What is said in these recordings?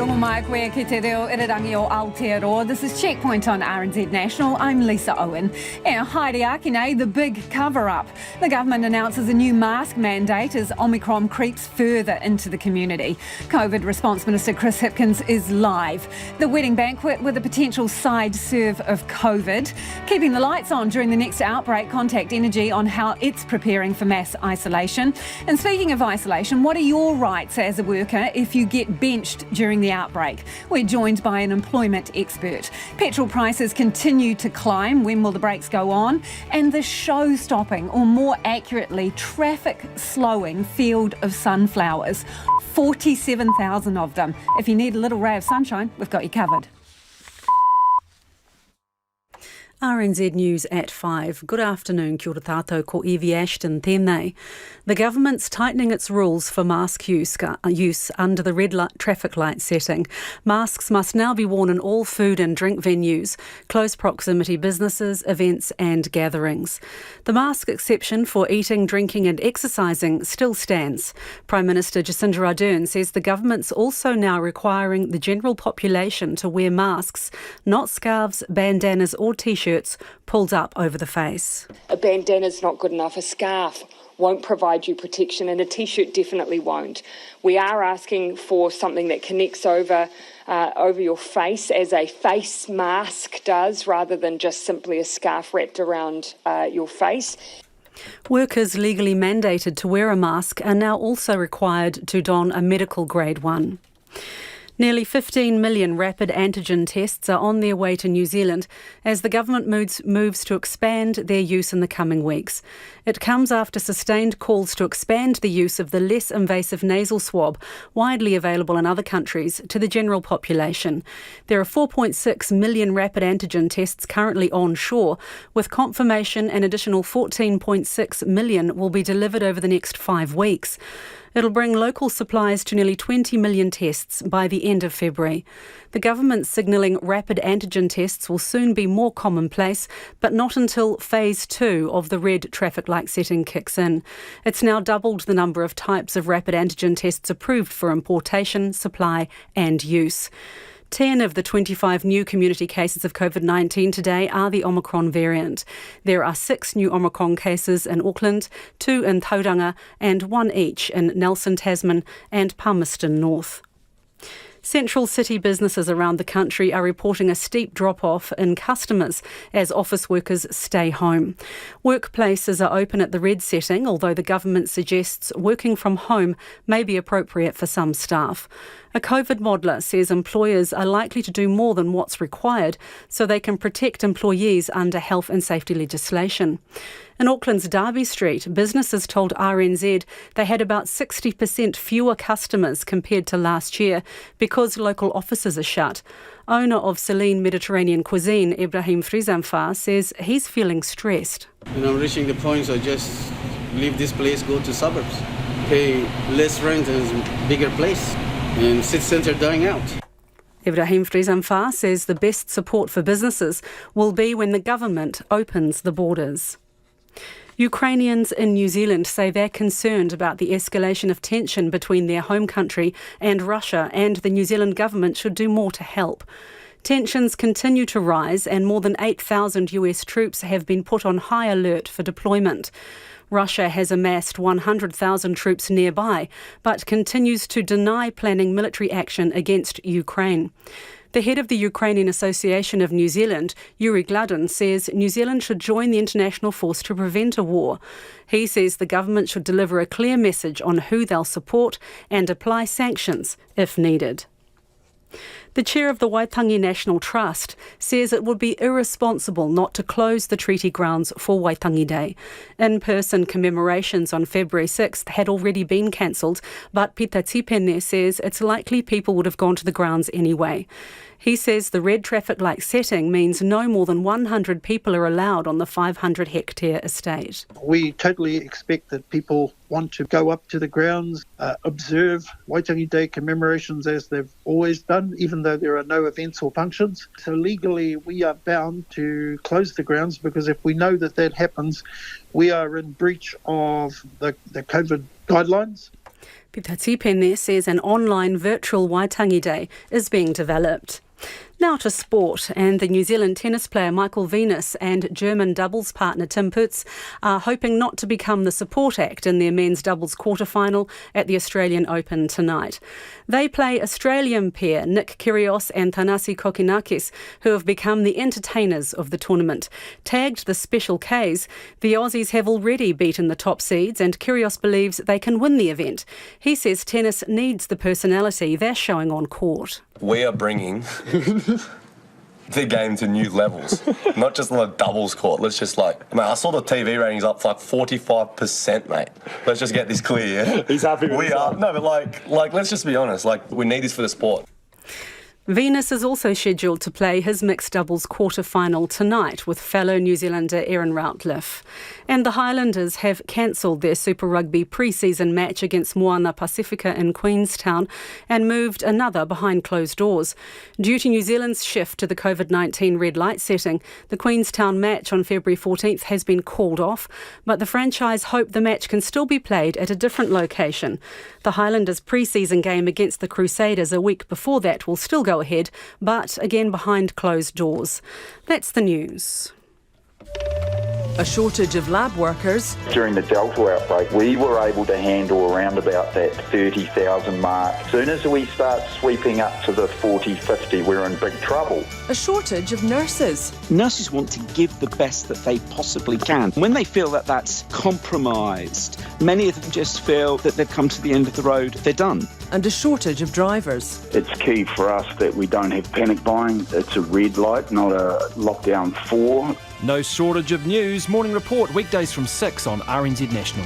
Rongo mai koe ki te reo irirangi o Aotearoa. This is Checkpoint on RNZ National. I'm Lisa Owen. And haere ake nei, the big cover-up. The government announces a new mask mandate as Omicron creeps further into the community. COVID Response Minister Chris Hipkins is live. The wedding banquet with a potential side serve of COVID. Keeping the lights on during the next outbreak, Contact Energy on how it's preparing for mass isolation. And speaking of isolation, what are your rights as a worker if you get benched during the outbreak? We're joined by an employment expert. Petrol prices continue to climb. When will the brakes go on? And the show-stopping, or more accurately, traffic-slowing field of sunflowers. 47,000 of them. If you need a little ray of sunshine, we've got you covered. RNZ News at 5. Good afternoon, kia ora tātou, ko Evie Ashton tēnei. The government's tightening its rules for mask use under the red light traffic light setting. Masks must now be worn in all food and drink venues, close proximity businesses, events and gatherings. The mask exception for eating, drinking and exercising still stands. Prime Minister Jacinda Ardern says the government's also now requiring the general population to wear masks, not scarves, bandanas or t-shirts pulled up over the face. A bandana's not good enough, a scarf won't provide you protection, and a t-shirt definitely won't. We are asking for something that connects over your face, as a face mask does, rather than just simply a scarf wrapped around your face. Workers legally mandated to wear a mask are now also required to don a medical grade one. Nearly 15 million rapid antigen tests are on their way to New Zealand as the government moves to expand their use in the coming weeks. It comes after sustained calls to expand the use of the less invasive nasal swab, widely available in other countries, to the general population. There are 4.6 million rapid antigen tests currently onshore, with confirmation an additional 14.6 million will be delivered over the next 5 weeks. It'll bring local supplies to nearly 20 million tests by the end of February. The government's signalling rapid antigen tests will soon be more commonplace, but not until phase 2 of the red traffic light setting kicks in. It's now doubled the number of types of rapid antigen tests approved for importation, supply and use. 10 of the 25 new community cases of COVID-19 today are the Omicron variant. There are 6 new Omicron cases in Auckland, 2 in Tauranga and 1 each in Nelson, Tasman and Palmerston North. Central city businesses around the country are reporting a steep drop-off in customers as office workers stay home. Workplaces are open at the red setting, although the government suggests working from home may be appropriate for some staff. A COVID modeller says employers are likely to do more than what's required so they can protect employees under health and safety legislation. In Auckland's Derby Street, businesses told RNZ they had about 60% fewer customers compared to last year because local offices are shut. Owner of Celine Mediterranean Cuisine, Ibrahim Frizamfar, says he's feeling stressed. Reaching the point, so just leave this place, go to suburbs, pay less rent and bigger place, and city centre dying out. Ibrahim Frizamfar says the best support for businesses will be when the government opens the borders. Ukrainians in New Zealand say they're concerned about the escalation of tension between their home country and Russia, and the New Zealand government should do more to help. Tensions continue to rise and more than 8,000 US troops have been put on high alert for deployment. Russia has amassed 100,000 troops nearby, but continues to deny planning military action against Ukraine. The head of the Ukrainian Association of New Zealand, Yuri Gladin, says New Zealand should join the international force to prevent a war. He says the government should deliver a clear message on who they'll support and apply sanctions if needed. The chair of the Waitangi National Trust says it would be irresponsible not to close the treaty grounds for Waitangi Day. In-person commemorations on February 6th had already been cancelled, but Pita Tipene says it's likely people would have gone to the grounds anyway. He says the red traffic light setting means no more than 100 people are allowed on the 500-hectare estate. We totally expect that people want to go up to the grounds, observe Waitangi Day commemorations as they've always done, even though there are no events or functions. So legally, we are bound to close the grounds, because if we know that that happens, we are in breach of the COVID guidelines. Pita Tipene says an online virtual Waitangi Day is being developed. Now to sport, and the New Zealand tennis player Michael Venus and German doubles partner Tim Putz are hoping not to become the support act in their men's doubles quarter-final at the Australian Open tonight. They play Australian pair Nick Kyrgios and Thanasi Kokinakis, who have become the entertainers of the tournament. Tagged the Special Ks, the Aussies have already beaten the top seeds, and Kyrgios believes they can win the event. He says tennis needs the personality they're showing on court. We are bringing the game to new levels, not just on a doubles court. Let's just I saw the TV ratings up for 45%, mate. Let's just get this clear. Yeah? He's happy with that. No, but let's just be honest. We need this for the sport. Venus is also scheduled to play his mixed doubles quarter-final tonight with fellow New Zealander Aaron Routliffe. And the Highlanders have cancelled their Super Rugby pre-season match against Moana Pacifica in Queenstown and moved another behind closed doors. Due to New Zealand's shift to the COVID-19 red light setting, the Queenstown match on February 14th has been called off, but the franchise hope the match can still be played at a different location. The Highlanders' pre-season game against the Crusaders a week before that will still go ahead, but again behind closed doors. That's the news. A shortage of lab workers. During the Delta outbreak, we were able to handle around about that 30,000 mark. As soon as we start sweeping up to the 40, 50, we're in big trouble. A shortage of nurses. Nurses want to give the best that they possibly can. When they feel that that's compromised, many of them just feel that they've come to the end of the road, they're done. And a shortage of drivers. It's key for us that we don't have panic buying. It's a red light, not a lockdown 4. No shortage of news. Morning Report, weekdays from 6 on RNZ National.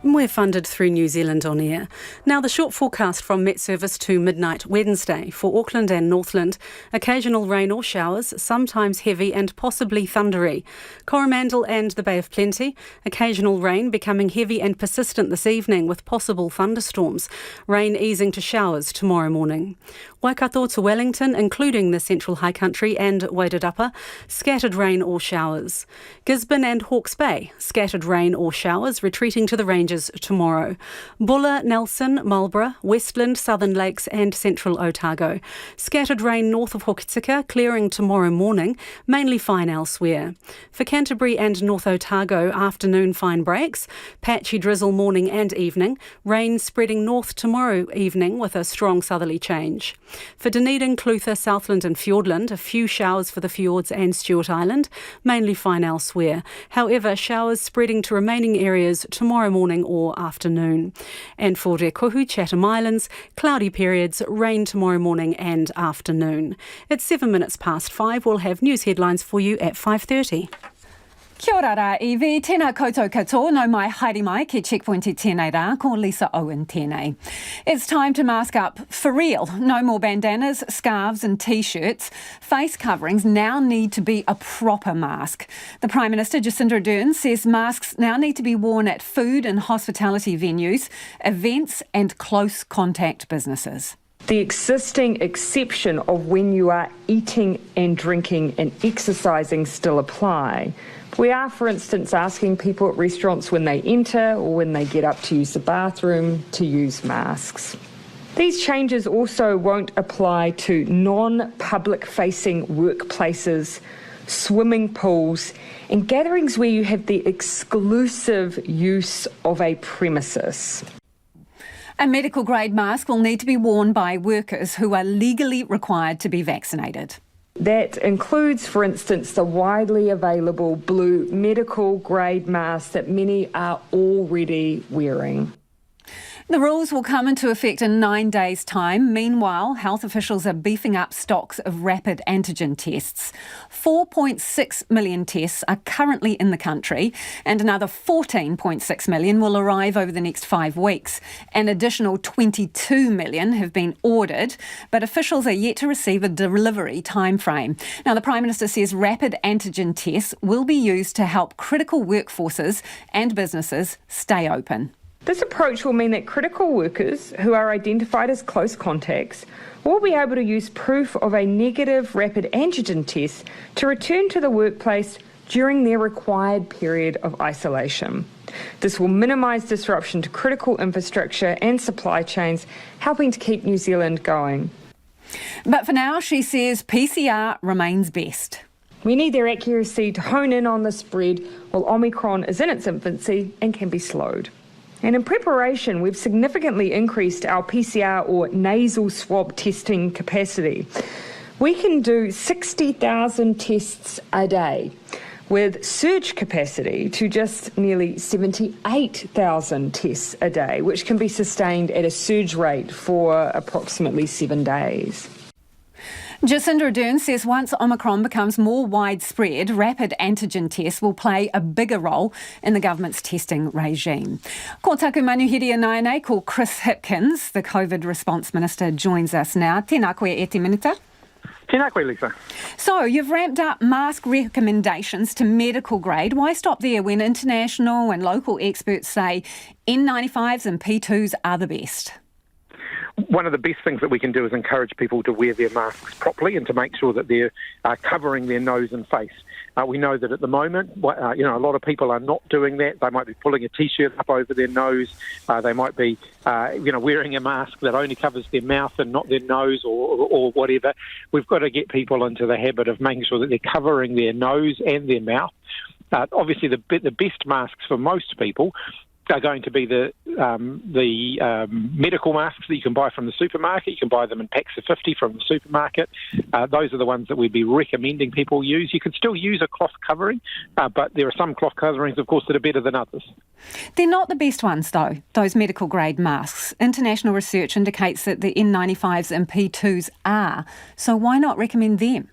We're funded through New Zealand On Air. Now the short forecast from Met Service to midnight Wednesday for Auckland and Northland. Occasional rain or showers, sometimes heavy and possibly thundery. Coromandel and the Bay of Plenty. Occasional rain becoming heavy and persistent this evening with possible thunderstorms. Rain easing to showers tomorrow morning. Waikato to Wellington, including the Central High Country and Wairarapa, scattered rain or showers. Gisborne and Hawke's Bay, scattered rain or showers, retreating to the ranges tomorrow. Bulla, Nelson, Marlborough, Westland, Southern Lakes and Central Otago. Scattered rain north of Hokitika, clearing tomorrow morning, mainly fine elsewhere. For Canterbury and North Otago, afternoon fine breaks, patchy drizzle morning and evening, rain spreading north tomorrow evening with a strong southerly change. For Dunedin, Clutha, Southland and Fiordland, a few showers for the fjords and Stewart Island, mainly fine elsewhere. However, showers spreading to remaining areas tomorrow morning or afternoon. And for Rekuhu, Chatham Islands, cloudy periods, rain tomorrow morning and afternoon. It's 7 minutes past 5. We'll have news headlines for you at 5:30. Kia ora rā, Evie. Tēnā koutou katoa, no mai haere mai ki Checkpoint I tēnei rā, ko Lisa Owen tēnei. It's time to mask up for real. No more bandanas, scarves and T-shirts. Face coverings now need to be a proper mask. The Prime Minister, Jacinda Ardern, says masks now need to be worn at food and hospitality venues, events and close contact businesses. The existing exception of when you are eating and drinking and exercising still apply. We are, for instance, asking people at restaurants when they enter or when they get up to use the bathroom to use masks. These changes also won't apply to non-public facing workplaces, swimming pools and gatherings where you have the exclusive use of a premises. A medical grade mask will need to be worn by workers who are legally required to be vaccinated. That includes, for instance, the widely available blue medical grade mask that many are already wearing. The rules will come into effect in 9 days' time. Meanwhile, health officials are beefing up stocks of rapid antigen tests. 4.6 million tests are currently in the country, and another 14.6 million will arrive over the next 5 weeks. An additional 22 million have been ordered, but officials are yet to receive a delivery timeframe. Now, the Prime Minister says rapid antigen tests will be used to help critical workforces and businesses stay open. This approach will mean that critical workers who are identified as close contacts will be able to use proof of a negative rapid antigen test to return to the workplace during their required period of isolation. This will minimise disruption to critical infrastructure and supply chains, helping to keep New Zealand going. But for now, she says PCR remains best. We need their accuracy to hone in on the spread while Omicron is in its infancy and can be slowed. And in preparation, we've significantly increased our PCR or nasal swab testing capacity. We can do 60,000 tests a day, with surge capacity to just nearly 78,000 tests a day, which can be sustained at a surge rate for approximately 7 days. Jacinda Ardern says once Omicron becomes more widespread, rapid antigen tests will play a bigger role in the government's testing regime. Ko taku manuhiri anaenei ko Chris Hipkins, the COVID response minister, joins us now. Tēnā koe e te minita. Tēnā koe, Lisa. So, you've ramped up mask recommendations to medical grade. Why stop there when international and local experts say N95s and P2s are the best? One of the best things that we can do is encourage people to wear their masks properly and to make sure that they're covering their nose and face. We know that at the moment, a lot of people are not doing that. They might be pulling a T-shirt up over their nose. They might be, wearing a mask that only covers their mouth and not their nose or whatever. We've got to get people into the habit of making sure that they're covering their nose and their mouth. Obviously, the best masks for most people are going to be the medical masks that you can buy from the supermarket. You can buy them in packs of 50 from the supermarket. Those are the ones that we'd be recommending people use. You can still use a cloth covering, but there are some cloth coverings, of course, that are better than others. They're not the best ones, though, those medical grade masks. International research indicates that the N95s and P2s are. So why not recommend them?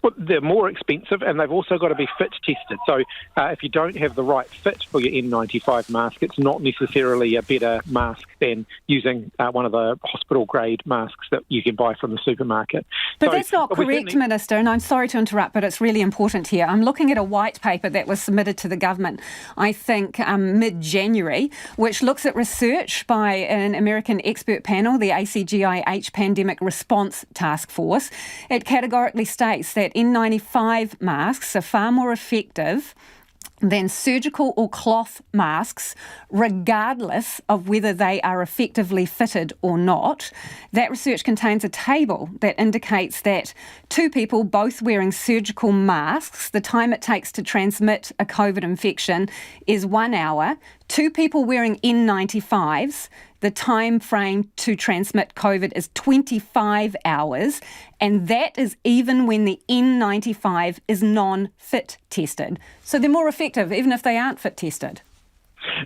Well, they're more expensive and they've also got to be fit tested. So if you don't have the right fit for your N95 mask, it's not necessarily a better mask than using one of the hospital-grade masks that you can buy from the supermarket. But that's not correct, Minister, and I'm sorry to interrupt, but it's really important here. I'm looking at a white paper that was submitted to the government, I think, mid-January, which looks at research by an American expert panel, the ACGIH Pandemic Response Task Force. It categorically states that N95 masks are far more effective than surgical or cloth masks, regardless of whether they are effectively fitted or not. That research contains a table that indicates that two people both wearing surgical masks, the time it takes to transmit a COVID infection is 1 hour. Two people wearing N95s, the time frame to transmit COVID is 25 hours, and that is even when the N95 is non-fit tested. So they're more effective even if they aren't fit tested.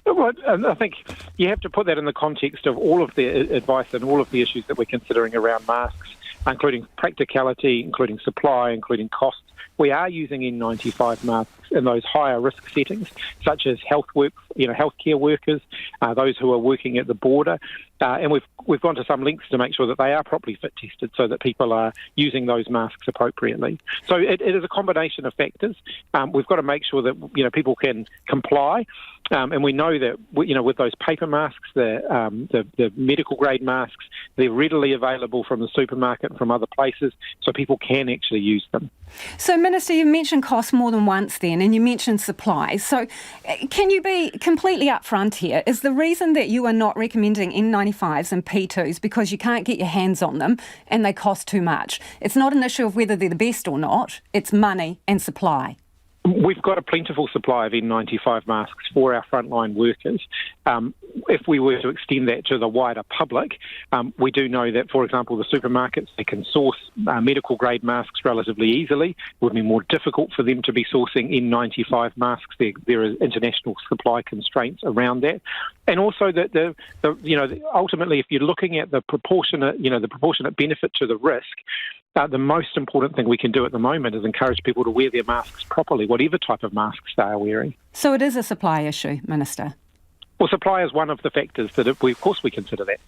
Well, I think you have to put that in the context of all of the advice and all of the issues that we're considering around masks, including practicality, including supply, including costs. We are using N95 masks in those higher risk settings, such as healthcare workers, those who are working at the border, and we've gone to some lengths to make sure that they are properly fit tested, so that people are using those masks appropriately. So it is a combination of factors. We've got to make sure that people can comply, and we know that with those paper masks, the medical grade masks, they're readily available from the supermarket and from other places, so people can actually use them. So, Minister, you mentioned cost more than once then, and you mentioned supplies. So can you be completely upfront here? Is the reason that you are not recommending N95s and P2s because you can't get your hands on them and they cost too much? It's not an issue of whether they're the best or not, it's money and supply. We've got a plentiful supply of N95 masks for our frontline workers. If we were to extend that to the wider public, we do know that, for example, the supermarkets, they can source medical grade masks relatively easily. It would be more difficult for them to be sourcing N95 masks. There are international supply constraints around that. And also that ultimately, if you're looking at the proportionate benefit to the risk, the most important thing we can do at the moment is encourage people to wear their masks properly, whatever type of masks they are wearing. So it is a supply issue, Minister? Well, supply is one of the factors that, of course, we consider that.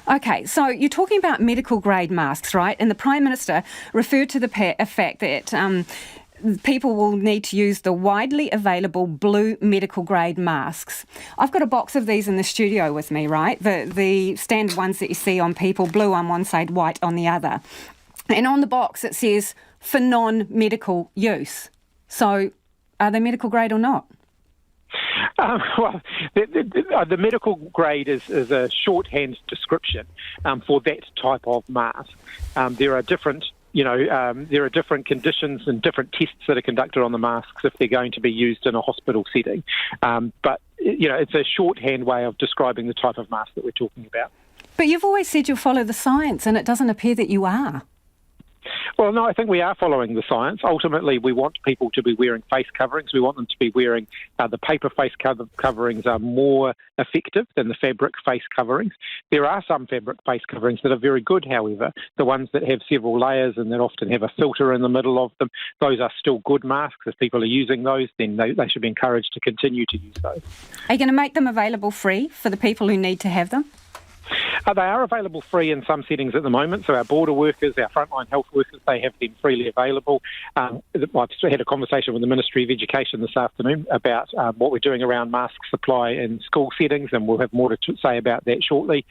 OK, so you're talking about medical grade masks, right? And the Prime Minister referred to the fact that people will need to use the widely available blue medical grade masks. I've got a box of these in the studio with me, right? The standard ones that you see on people, blue on one side, white on the other. And on the box it says for non-medical use. So are they medical grade or not? Well, the medical grade is a shorthand description for that type of mask. There are different conditions and different tests that are conducted on the masks if they're going to be used in a hospital setting. But it's a shorthand way of describing the type of mask that we're talking about. But you've always said you'll follow the science, and it doesn't appear that you are. Well, no, I think we are following the science. Ultimately, we want people to be wearing face coverings. We want them to be wearing the paper face coverings are more effective than the fabric face coverings. There are some fabric face coverings that are very good, however. The ones that have several layers and that often have a filter in the middle of them, those are still good masks. If people are using those, then they should be encouraged to continue to use those. Are you going to make them available free for the people who need to have them? They are available free in some settings at the moment. So our border workers, our frontline health workers, they have them freely available. I've had a conversation with the Ministry of Education this afternoon about what we're doing around mask supply in school settings, and we'll have more to say about that shortly.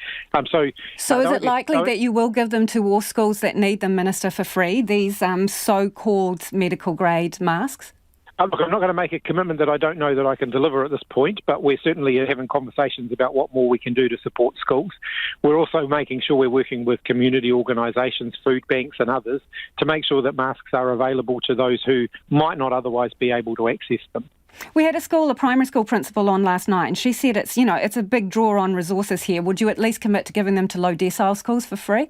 So is it likely that you will give them to all schools that need them, Minister, for free, these so-called medical grade masks? Look, I'm not going to make a commitment that I don't know that I can deliver at this point, but we're certainly having conversations about what more we can do to support schools. We're also making sure we're working with community organisations, food banks and others to make sure that masks are available to those who might not otherwise be able to access them. We had a primary school principal on last night, and she said it's a big draw on resources here. Would you at least commit to giving them to low decile schools for free?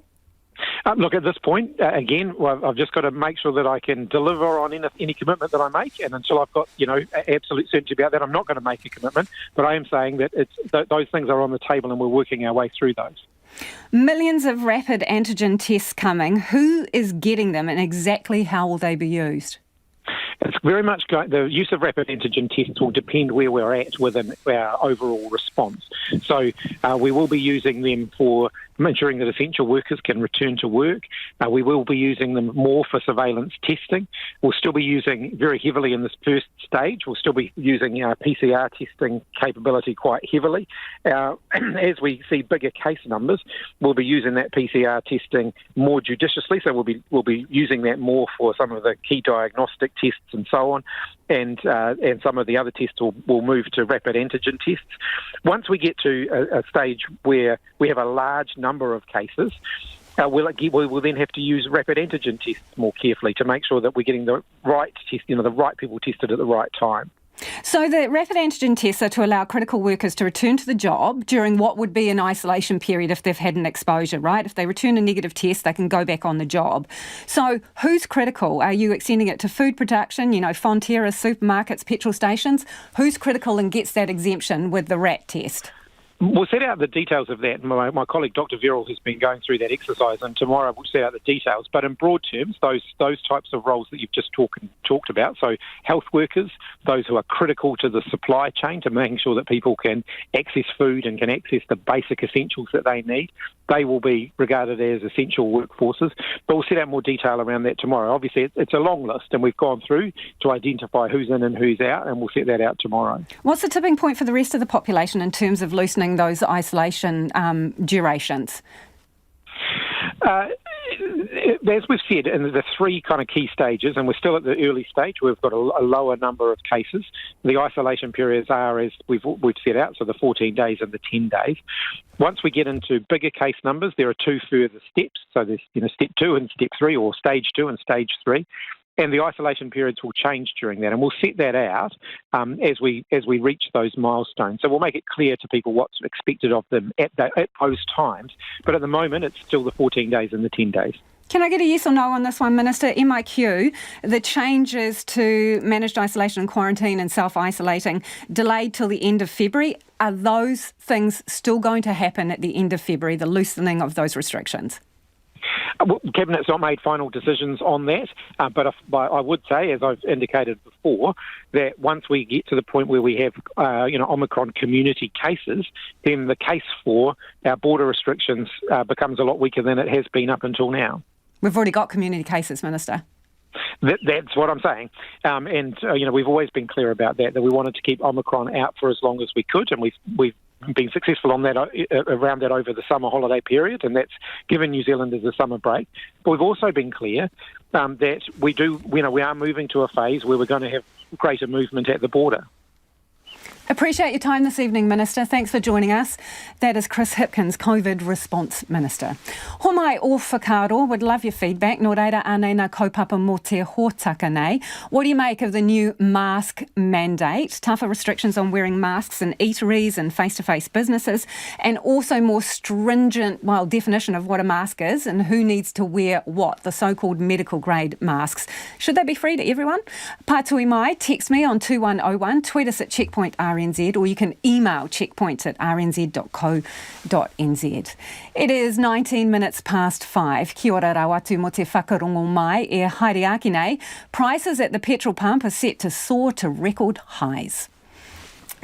Look, at this point, again, I've just got to make sure that I can deliver on any commitment that I make, and until I've got, absolute certainty about that, I'm not going to make a commitment. But I am saying that those things are on the table, and we're working our way through those. Millions of rapid antigen tests coming. Who is getting them, and exactly how will they be used? It's very much the use of rapid antigen tests will depend where we're at within our overall response. So we will be using them for ensuring that essential workers can return to work. We will be using them more for surveillance testing. We'll still be using very heavily in this first stage. We'll still be using our PCR testing capability quite heavily. As we see bigger case numbers, we'll be using that PCR testing more judiciously. So we'll be using that more for some of the key diagnostic tests and so on. And some of the other tests will move to rapid antigen tests. Once we get to a stage where we have a large number of cases, we will then have to use rapid antigen tests more carefully to make sure that we're getting the right test, the right people tested at the right time. So the rapid antigen tests are to allow critical workers to return to the job during what would be an isolation period if they've had an exposure, right? If they return a negative test, they can go back on the job. So who's critical? Are you extending it to food production, Fonterra, supermarkets, petrol stations? Who's critical and gets that exemption with the RAT test? We'll set out the details of that. My colleague Dr. Verrill has been going through that exercise, and tomorrow we'll set out the details. But in broad terms, those types of roles that you've just talked about, so health workers, those who are critical to the supply chain, to making sure that people can access food and can access the basic essentials that they need, they will be regarded as essential workforces. But we'll set out more detail around that tomorrow. Obviously, it's a long list, and we've gone through to identify who's in and who's out, and we'll set that out tomorrow. What's the tipping point for the rest of the population in terms of loosening those isolation durations? As we've said, in the three kind of key stages, and we're still at the early stage, we've got a lower number of cases. The isolation periods are, as we've set out, so the 14 days and the 10 days. Once we get into bigger case numbers, there are two further steps. So there's step 2 and step 3, or stage 2 and stage 3. And the isolation periods will change during that, and we'll set that out as we reach those milestones. So we'll make it clear to people what's expected of them at those times. But at the moment, it's still the 14 days and the 10 days. Can I get a yes or no on this one, Minister? MIQ, the changes to managed isolation and quarantine and self-isolating delayed till the end of February. Are those things still going to happen at the end of February, the loosening of those restrictions? Well, Cabinet's not made final decisions on that, but I would say, as I've indicated before, that once we get to the point where we have, Omicron community cases, then the case for our border restrictions becomes a lot weaker than it has been up until now. We've already got community cases, Minister. That's what I'm saying. We've always been clear about that we wanted to keep Omicron out for as long as we could, and we've been successful on that around that over the summer holiday period, and that's given New Zealanders a summer break. But we've also been clear that we are moving to a phase where we're going to have greater movement at the border. Appreciate your time this evening, Minister. Thanks for joining us. That is Chris Hipkins, COVID Response Minister. Homai o whakaaro, would love your feedback. Nō reira ānei nā kaupapa mō te hōtaka nei. What do you make of the new mask mandate? Tougher restrictions on wearing masks in eateries and face-to-face businesses, and also more stringent, definition of what a mask is and who needs to wear what, the so-called medical grade masks. Should they be free to everyone? Pātui mai, text me on 2101, tweet us at Checkpoint RNZ, or you can email checkpoint@rnz.co.nz. It is 19 minutes past 5. Kia ora rawatu mo te whakarongo mai e haere ake nei. Prices at the petrol pump are set to soar to record highs.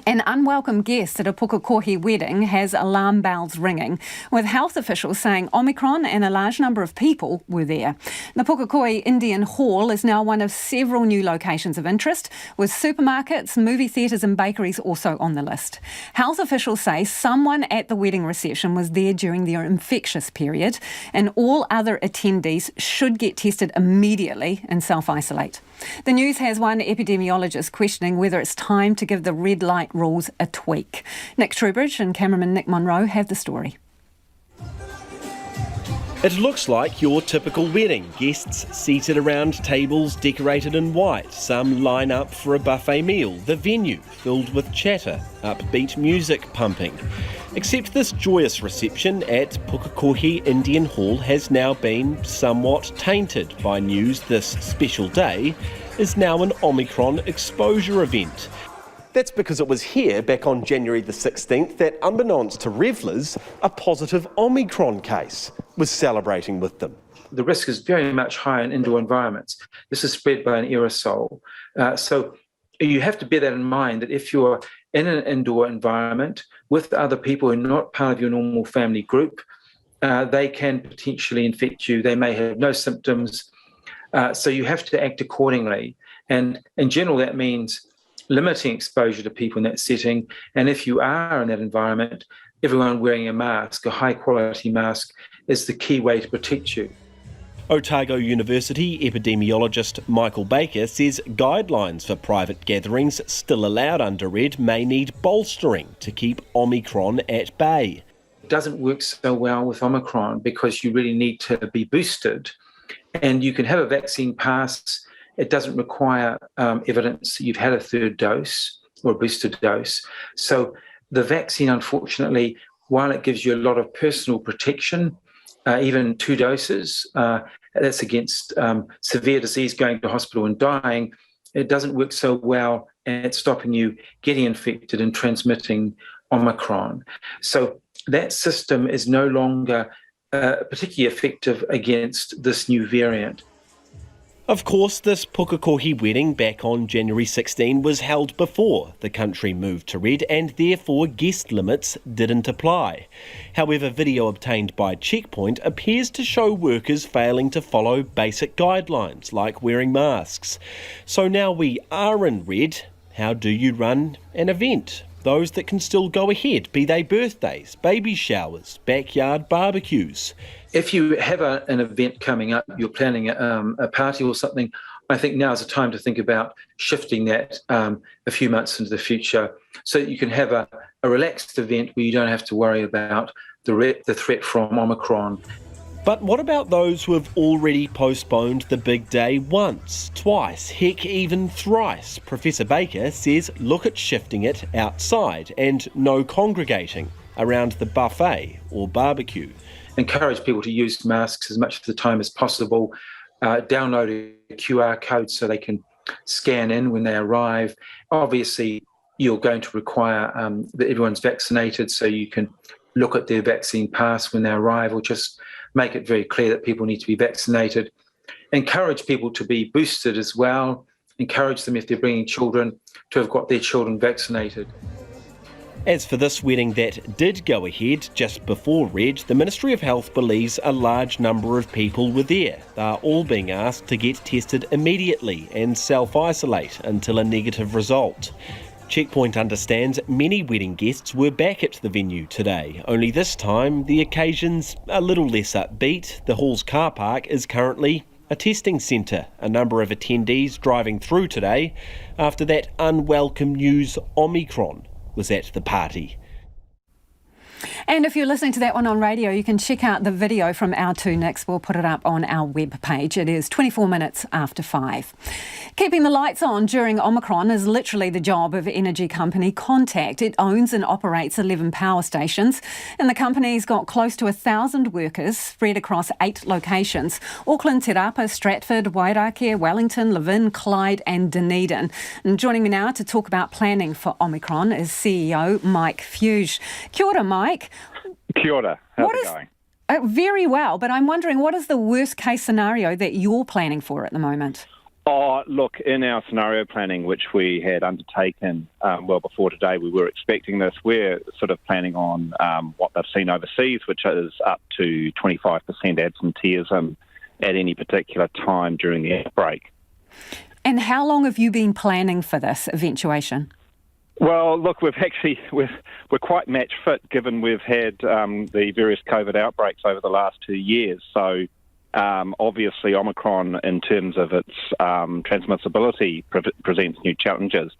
An unwelcome guest at a Pukekohe wedding has alarm bells ringing, with health officials saying Omicron and a large number of people were there. The Pukekohe Indian Hall is now one of several new locations of interest, with supermarkets, movie theatres and bakeries also on the list. Health officials say someone at the wedding reception was there during the infectious period, and all other attendees should get tested immediately and self-isolate. The news has one epidemiologist questioning whether it's time to give the red light rules a tweak. Nick Trubridge and cameraman Nick Monroe have the story. It looks like your typical wedding. Guests seated around tables decorated in white. Some line up for a buffet meal. The venue filled with chatter, upbeat music pumping. Except this joyous reception at Pukekohe Indian Hall has now been somewhat tainted by news this special day is now an Omicron exposure event. That's because it was here back on January the 16th that, unbeknownst to revellers, a positive Omicron case was celebrating with them. The risk is very much higher in indoor environments. This is spread by an aerosol. So you have to bear that in mind, that if you're in an indoor environment with other people who are not part of your normal family group, they can potentially infect you. They may have no symptoms. So you have to act accordingly. And in general, that means limiting exposure to people in that setting. And if you are in that environment, everyone wearing a mask, a high quality mask, is the key way to protect you. Otago University epidemiologist Michael Baker says guidelines for private gatherings still allowed under red may need bolstering to keep Omicron at bay. It doesn't work so well with Omicron because you really need to be boosted. And you can have a vaccine pass. It doesn't require evidence that you've had a third dose or a booster dose. So the vaccine, unfortunately, while it gives you a lot of personal protection, even 2 doses, that's against severe disease, going to hospital and dying, it doesn't work so well at stopping you getting infected and transmitting Omicron. So that system is no longer particularly effective against this new variant. Of course, this Pukekohe wedding back on January 16 was held before the country moved to red, and therefore guest limits didn't apply. However, video obtained by Checkpoint appears to show workers failing to follow basic guidelines like wearing masks. So now we are in red. How do you run an event? Those that can still go ahead, be they birthdays, baby showers, backyard barbecues. If you have an event coming up, you're planning a party or something, I think now is the time to think about shifting that a few months into the future so that you can have a relaxed event where you don't have to worry about the threat from Omicron. But what about those who have already postponed the big day once, twice, heck, even thrice? Professor Baker says look at shifting it outside and no congregating around the buffet or barbecue. Encourage people to use masks as much of the time as possible. Download a QR code so they can scan in when they arrive. Obviously, you're going to require that everyone's vaccinated, so you can look at their vaccine pass when they arrive, or just make it very clear that people need to be vaccinated. Encourage people to be boosted as well. Encourage them, if they're bringing children, to have got their children vaccinated. As for this wedding that did go ahead just before red, the Ministry of Health believes a large number of people were there. They are all being asked to get tested immediately and self-isolate until a negative result. Checkpoint understands many wedding guests were back at the venue today, only this time the occasion's a little less upbeat. The hall's car park is currently a testing centre. A number of attendees driving through today after that unwelcome news Omicron was at the party. And if you're listening to that one on radio, you can check out the video from our two Nicks. We'll put it up on our webpage. It is 24 minutes after 5. Keeping the lights on during Omicron is literally the job of energy company Contact. It owns and operates 11 power stations, and the company's got close to 1,000 workers spread across 8 locations: Auckland, Te Rapa, Stratford, Waitangi, Wellington, Levin, Clyde and Dunedin. And joining me now to talk about planning for Omicron is CEO Mike Fuge. Kia ora, Mike. Kia ora. How's it going? Very well, but I'm wondering, what is the worst case scenario that you're planning for at the moment? Oh, look, in our scenario planning, which we had undertaken well before today, we were expecting this. We're sort of planning on what they've seen overseas, which is up to 25% absenteeism at any particular time during the outbreak. And how long have you been planning for this eventuation? Well, look, we're quite match fit, given we've had the various COVID outbreaks over the last 2 years. So obviously Omicron, in terms of its transmissibility, presents new challenges.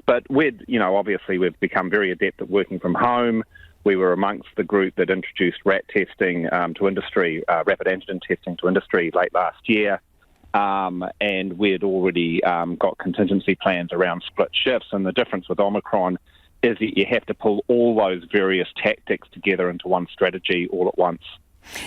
But obviously we've become very adept at working from home. We were amongst the group that introduced RAT testing to industry, rapid antigen testing to industry late last year. And we'd already got contingency plans around split shifts. And the difference with Omicron is that you have to pull all those various tactics together into one strategy all at once.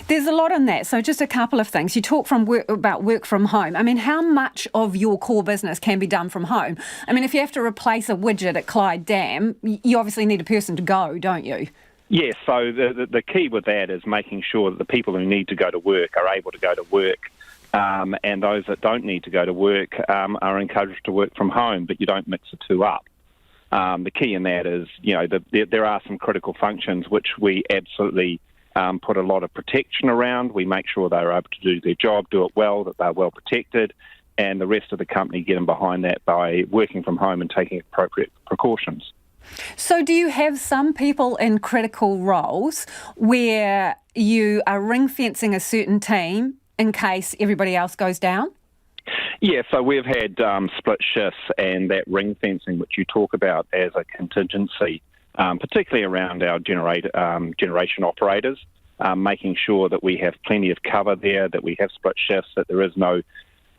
There's a lot in that. So just a couple of things. You talk about work from home. I mean, how much of your core business can be done from home? I mean, if you have to replace a widget at Clyde Dam, you obviously need a person to go, don't you? Yes, so the key with that is making sure that the people who need to go to work are able to go to work. And those that don't need to go to work are encouraged to work from home, but you don't mix the two up. The key in that is, there are some critical functions which we absolutely put a lot of protection around. We make sure they're able to do their job, do it well, that they're well protected, and the rest of the company get in behind that by working from home and taking appropriate precautions. So do you have some people in critical roles where you are ring-fencing a certain team in case everybody else goes down? Yeah, so we've had split shifts and that ring fencing, which you talk about as a contingency, particularly around our generation operators, making sure that we have plenty of cover there, that we have split shifts, that there is no,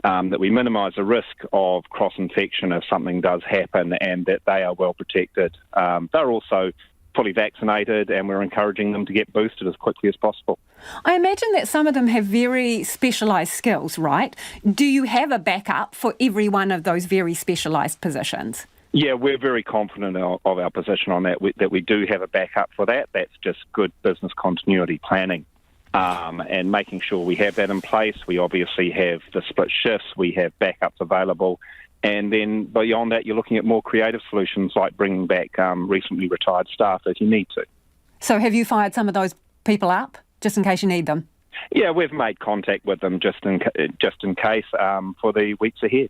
that we minimise the risk of cross-infection if something does happen, and that they are well protected. They're also fully vaccinated, and we're encouraging them to get boosted as quickly as possible. I imagine that some of them have very specialised skills, right? Do you have a backup for every one of those very specialised positions? Yeah, we're very confident of our position on that, that we do have a backup for that. That's just good business continuity planning and making sure we have that in place. We obviously have the split shifts, we have backups available. And then beyond that, you're looking at more creative solutions like bringing back recently retired staff if you need to. So have you fired some of those people up just in case you need them? Yeah, we've made contact with them just in case for the weeks ahead.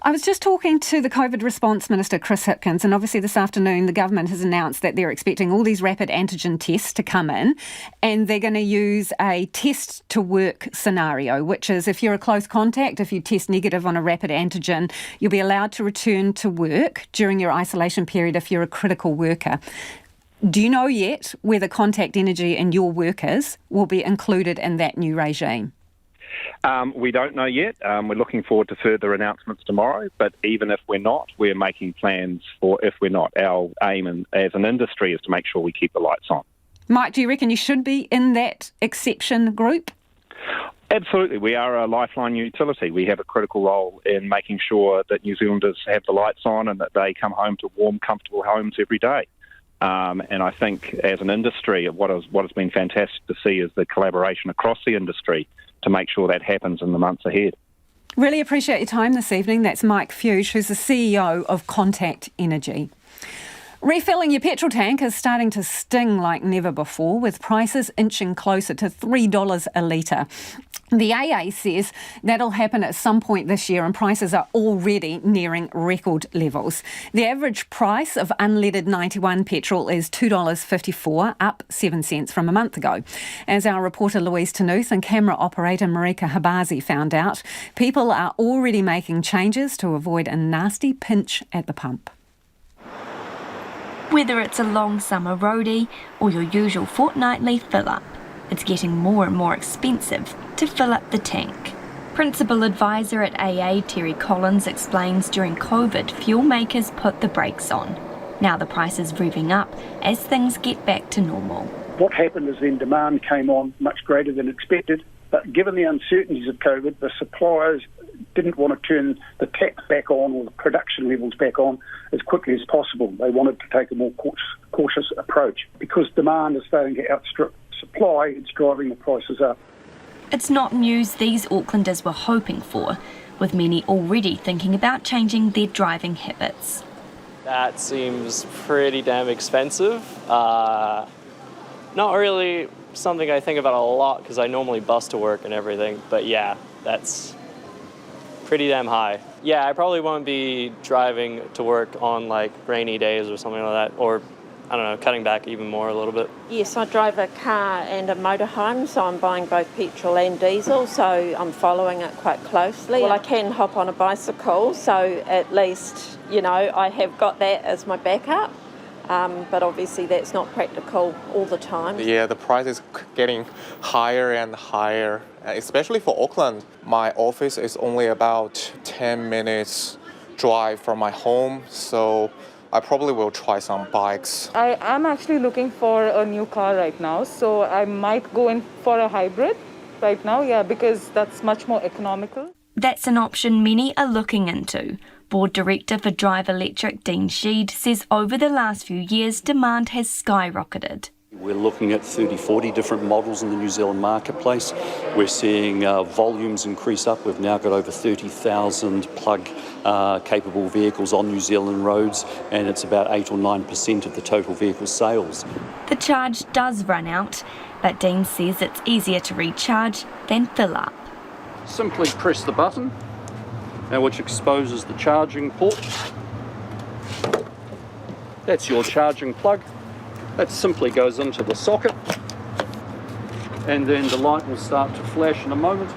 I was just talking to the COVID response minister, Chris Hipkins, and obviously this afternoon the government has announced that they're expecting all these rapid antigen tests to come in, and they're going to use a test to work scenario, which is if you're a close contact, if you test negative on a rapid antigen, you'll be allowed to return to work during your isolation period if you're a critical worker. Do you know yet whether Contact Energy and your workers will be included in that new regime? We don't know yet. We're looking forward to further announcements tomorrow, but even if we're not, we're making plans for if we're not. Our aim as an industry is to make sure we keep the lights on. Mike, do you reckon you should be in that exception group? Absolutely. We are a lifeline utility. We have a critical role in making sure that New Zealanders have the lights on and that they come home to warm, comfortable homes every day. And I think as an industry, what has been fantastic to see is the collaboration across the industry to make sure that happens in the months ahead. Really appreciate your time this evening. That's Mike Fuge, who's the CEO of Contact Energy. Refilling your petrol tank is starting to sting like never before, with prices inching closer to $3 a litre. The AA says that'll happen at some point this year, and prices are already nearing record levels. The average price of unleaded 91 petrol is $2.54, up 7 cents from a month ago. As our reporter Louise Tanuth and camera operator Marika Habazi found out, people are already making changes to avoid a nasty pinch at the pump. Whether it's a long summer roadie or your usual fortnightly fill-up, it's getting more and more expensive to fill up the tank. Principal advisor at AA, Terry Collins, explains during COVID, fuel makers put the brakes on. Now the price is revving up as things get back to normal. What happened is then demand came on much greater than expected, but given the uncertainties of COVID, the suppliers didn't want to turn the tap back on or the production levels back on as quickly as possible. They wanted to take a more cautious approach. Because demand is starting to outstrip supply, it's driving the prices up. It's not news these Aucklanders were hoping for, with many already thinking about changing their driving habits. That seems pretty damn expensive. Not really something I think about a lot because I normally bus to work and everything, but yeah, that's pretty damn high. Yeah, I probably won't be driving to work on like rainy days or something like that, or I don't know, cutting back even more a little bit. Yes, I drive a car and a motorhome, so I'm buying both petrol and diesel, so I'm following it quite closely. Well, I can hop on a bicycle, so at least, I have got that as my backup, but obviously that's not practical all the time. Yeah, the price is getting higher and higher, especially for Auckland. My office is only about 10 minutes drive from my home, so I probably will try some bikes. I am actually looking for a new car right now, so I might go in for a hybrid right now, because that's much more economical. That's an option many are looking into. Board Director for Drive Electric, Dean Sheed, says over the last few years, demand has skyrocketed. We're looking at 30, 40 different models in the New Zealand marketplace. We're seeing volumes increase up. We've now got over 30,000 plug-capable vehicles on New Zealand roads, and it's about 8 or 9% of the total vehicle sales. The charge does run out, but Dean says it's easier to recharge than fill up. Simply press the button, which exposes the charging port. That's your charging plug. That simply goes into the socket, and then the light will start to flash in a moment,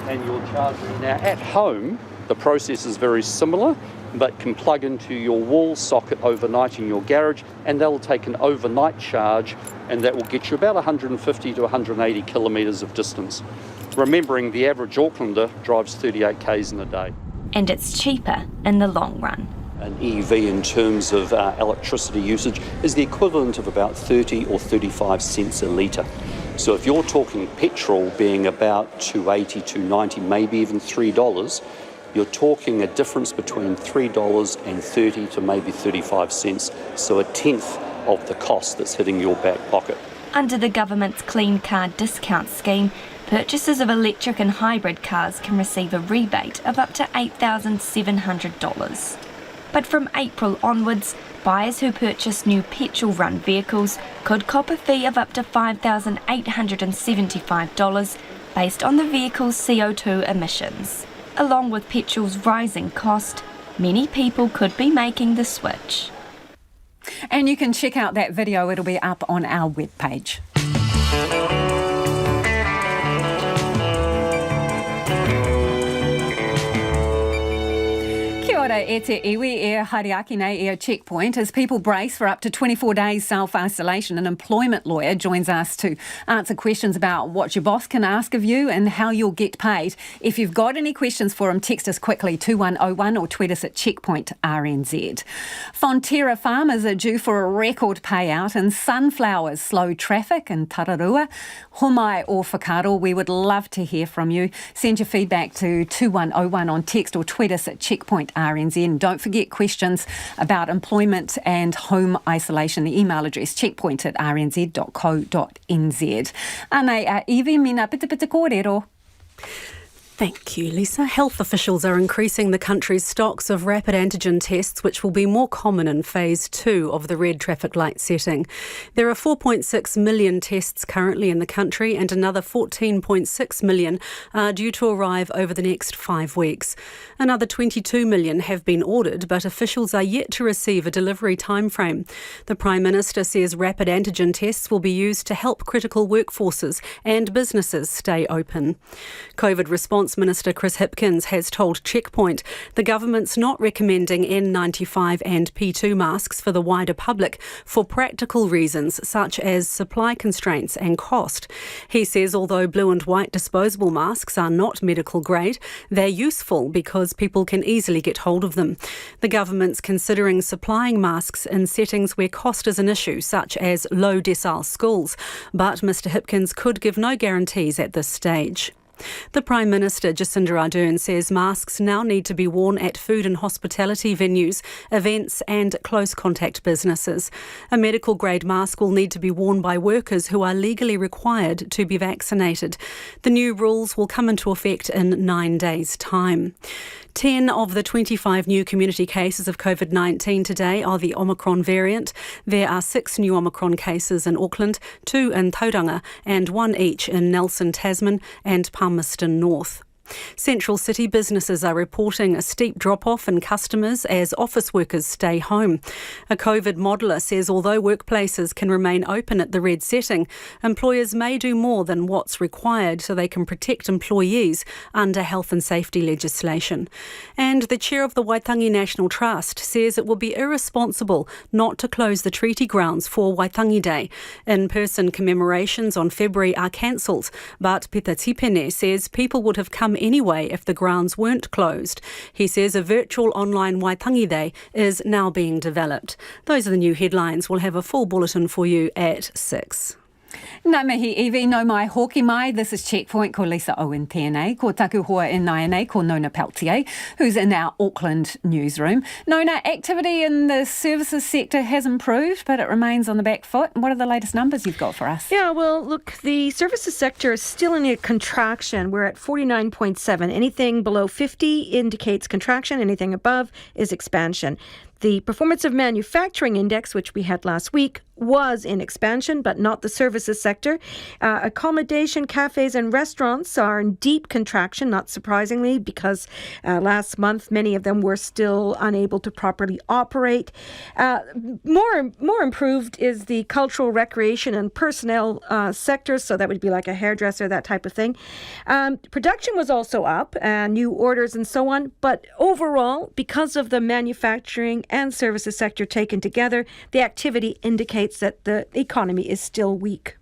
and you're charging. Now at home, the process is very similar, but can plug into your wall socket overnight in your garage, and that'll take an overnight charge, and that will get you about 150 to 180 kilometres of distance. Remembering the average Aucklander drives 38 k's in a day. And it's cheaper in the long run. An EV in terms of electricity usage is the equivalent of about 30 or 35 cents a litre. So if you're talking petrol being about $2.80, $2.90, maybe even $3, you're talking a difference between $3 and 30 to maybe 35 cents, so a tenth of the cost that's hitting your back pocket. Under the government's Clean Car Discount Scheme, purchasers of electric and hybrid cars can receive a rebate of up to $8,700. But from April onwards, buyers who purchase new petrol-run vehicles could cop a fee of up to $5,875 based on the vehicle's CO2 emissions. Along with petrol's rising cost, many people could be making the switch. And you can check out that video, it'll be up on our webpage. Kia ora e te iwi e hariaki nei e a checkpoint. As people brace for up to 24 days self-isolation, an employment lawyer joins us to answer questions about what your boss can ask of you and how you'll get paid. If you've got any questions for him, text us quickly 2101 or tweet us at Checkpoint RNZ. Fonterra farmers are due for a record payout and sunflowers slow traffic in Tararua. Homai or Whakaaro, we would love to hear from you. Send your feedback to 2101 on text or tweet us at Checkpoint RNZ. And don't forget questions about employment and home isolation. The email address checkpoint@rnz.co.nz. Anei Evie, mina pita pita kōrero. Thank you, Lisa. Health officials are increasing the country's stocks of rapid antigen tests, which will be more common in phase 2 of the red traffic light setting. There are 4.6 million tests currently in the country, and another 14.6 million are due to arrive over the next 5 weeks. Another 22 million have been ordered, but officials are yet to receive a delivery timeframe. The Prime Minister says rapid antigen tests will be used to help critical workforces and businesses stay open. COVID response Response Minister Chris Hipkins has told Checkpoint the government's not recommending N95 and P2 masks for the wider public for practical reasons such as supply constraints and cost. He says although blue and white disposable masks are not medical grade, they're useful because people can easily get hold of them. The government's considering supplying masks in settings where cost is an issue, such as low decile schools, but Mr Hipkins could give no guarantees at this stage. The Prime Minister, Jacinda Ardern, says masks now need to be worn at food and hospitality venues, events and close contact businesses. A medical grade mask will need to be worn by workers who are legally required to be vaccinated. The new rules will come into effect in 9 days' time. 10 of the 25 new community cases of COVID-19 today are the Omicron variant. There are 6 new Omicron cases in Auckland, 2 in Tauranga and 1 each in Nelson, Tasman and Palmerston North. Central city businesses are reporting a steep drop-off in customers as office workers stay home. A COVID modeller says although workplaces can remain open at the red setting, employers may do more than what's required so they can protect employees under health and safety legislation. And the chair of the Waitangi National Trust says it will be irresponsible not to close the treaty grounds for Waitangi Day. In-person commemorations on February are cancelled, but Pita Tipene says people would have come anyway if the grounds weren't closed. He says a virtual online Waitangi Day is now being developed. Those are the new headlines. We'll have a full bulletin for you at 6. Nā mihi iwi, no mai hoki mai. This is Checkpoint ko Lisa Owen tēnei. Ko taku hoa e nai ko Nona Peltier, who's in our Auckland newsroom. Nona, activity in the services sector has improved, but it remains on the back foot. What are the latest numbers you've got for us? Yeah, well, look, the services sector is still in a contraction. We're at 49.7. Anything below 50 indicates contraction. Anything above is expansion. The Performance of Manufacturing Index, which we had last week, was in expansion, but not the services sector. Accommodation, cafes and restaurants are in deep contraction, not surprisingly, because last month many of them were still unable to properly operate. More improved is the cultural, recreation and personnel sector, so that would be like a hairdresser, that type of thing. Production was also up, new orders and so on, but overall, because of the manufacturing and services sector taken together, the activity indicates that the economy is still weak.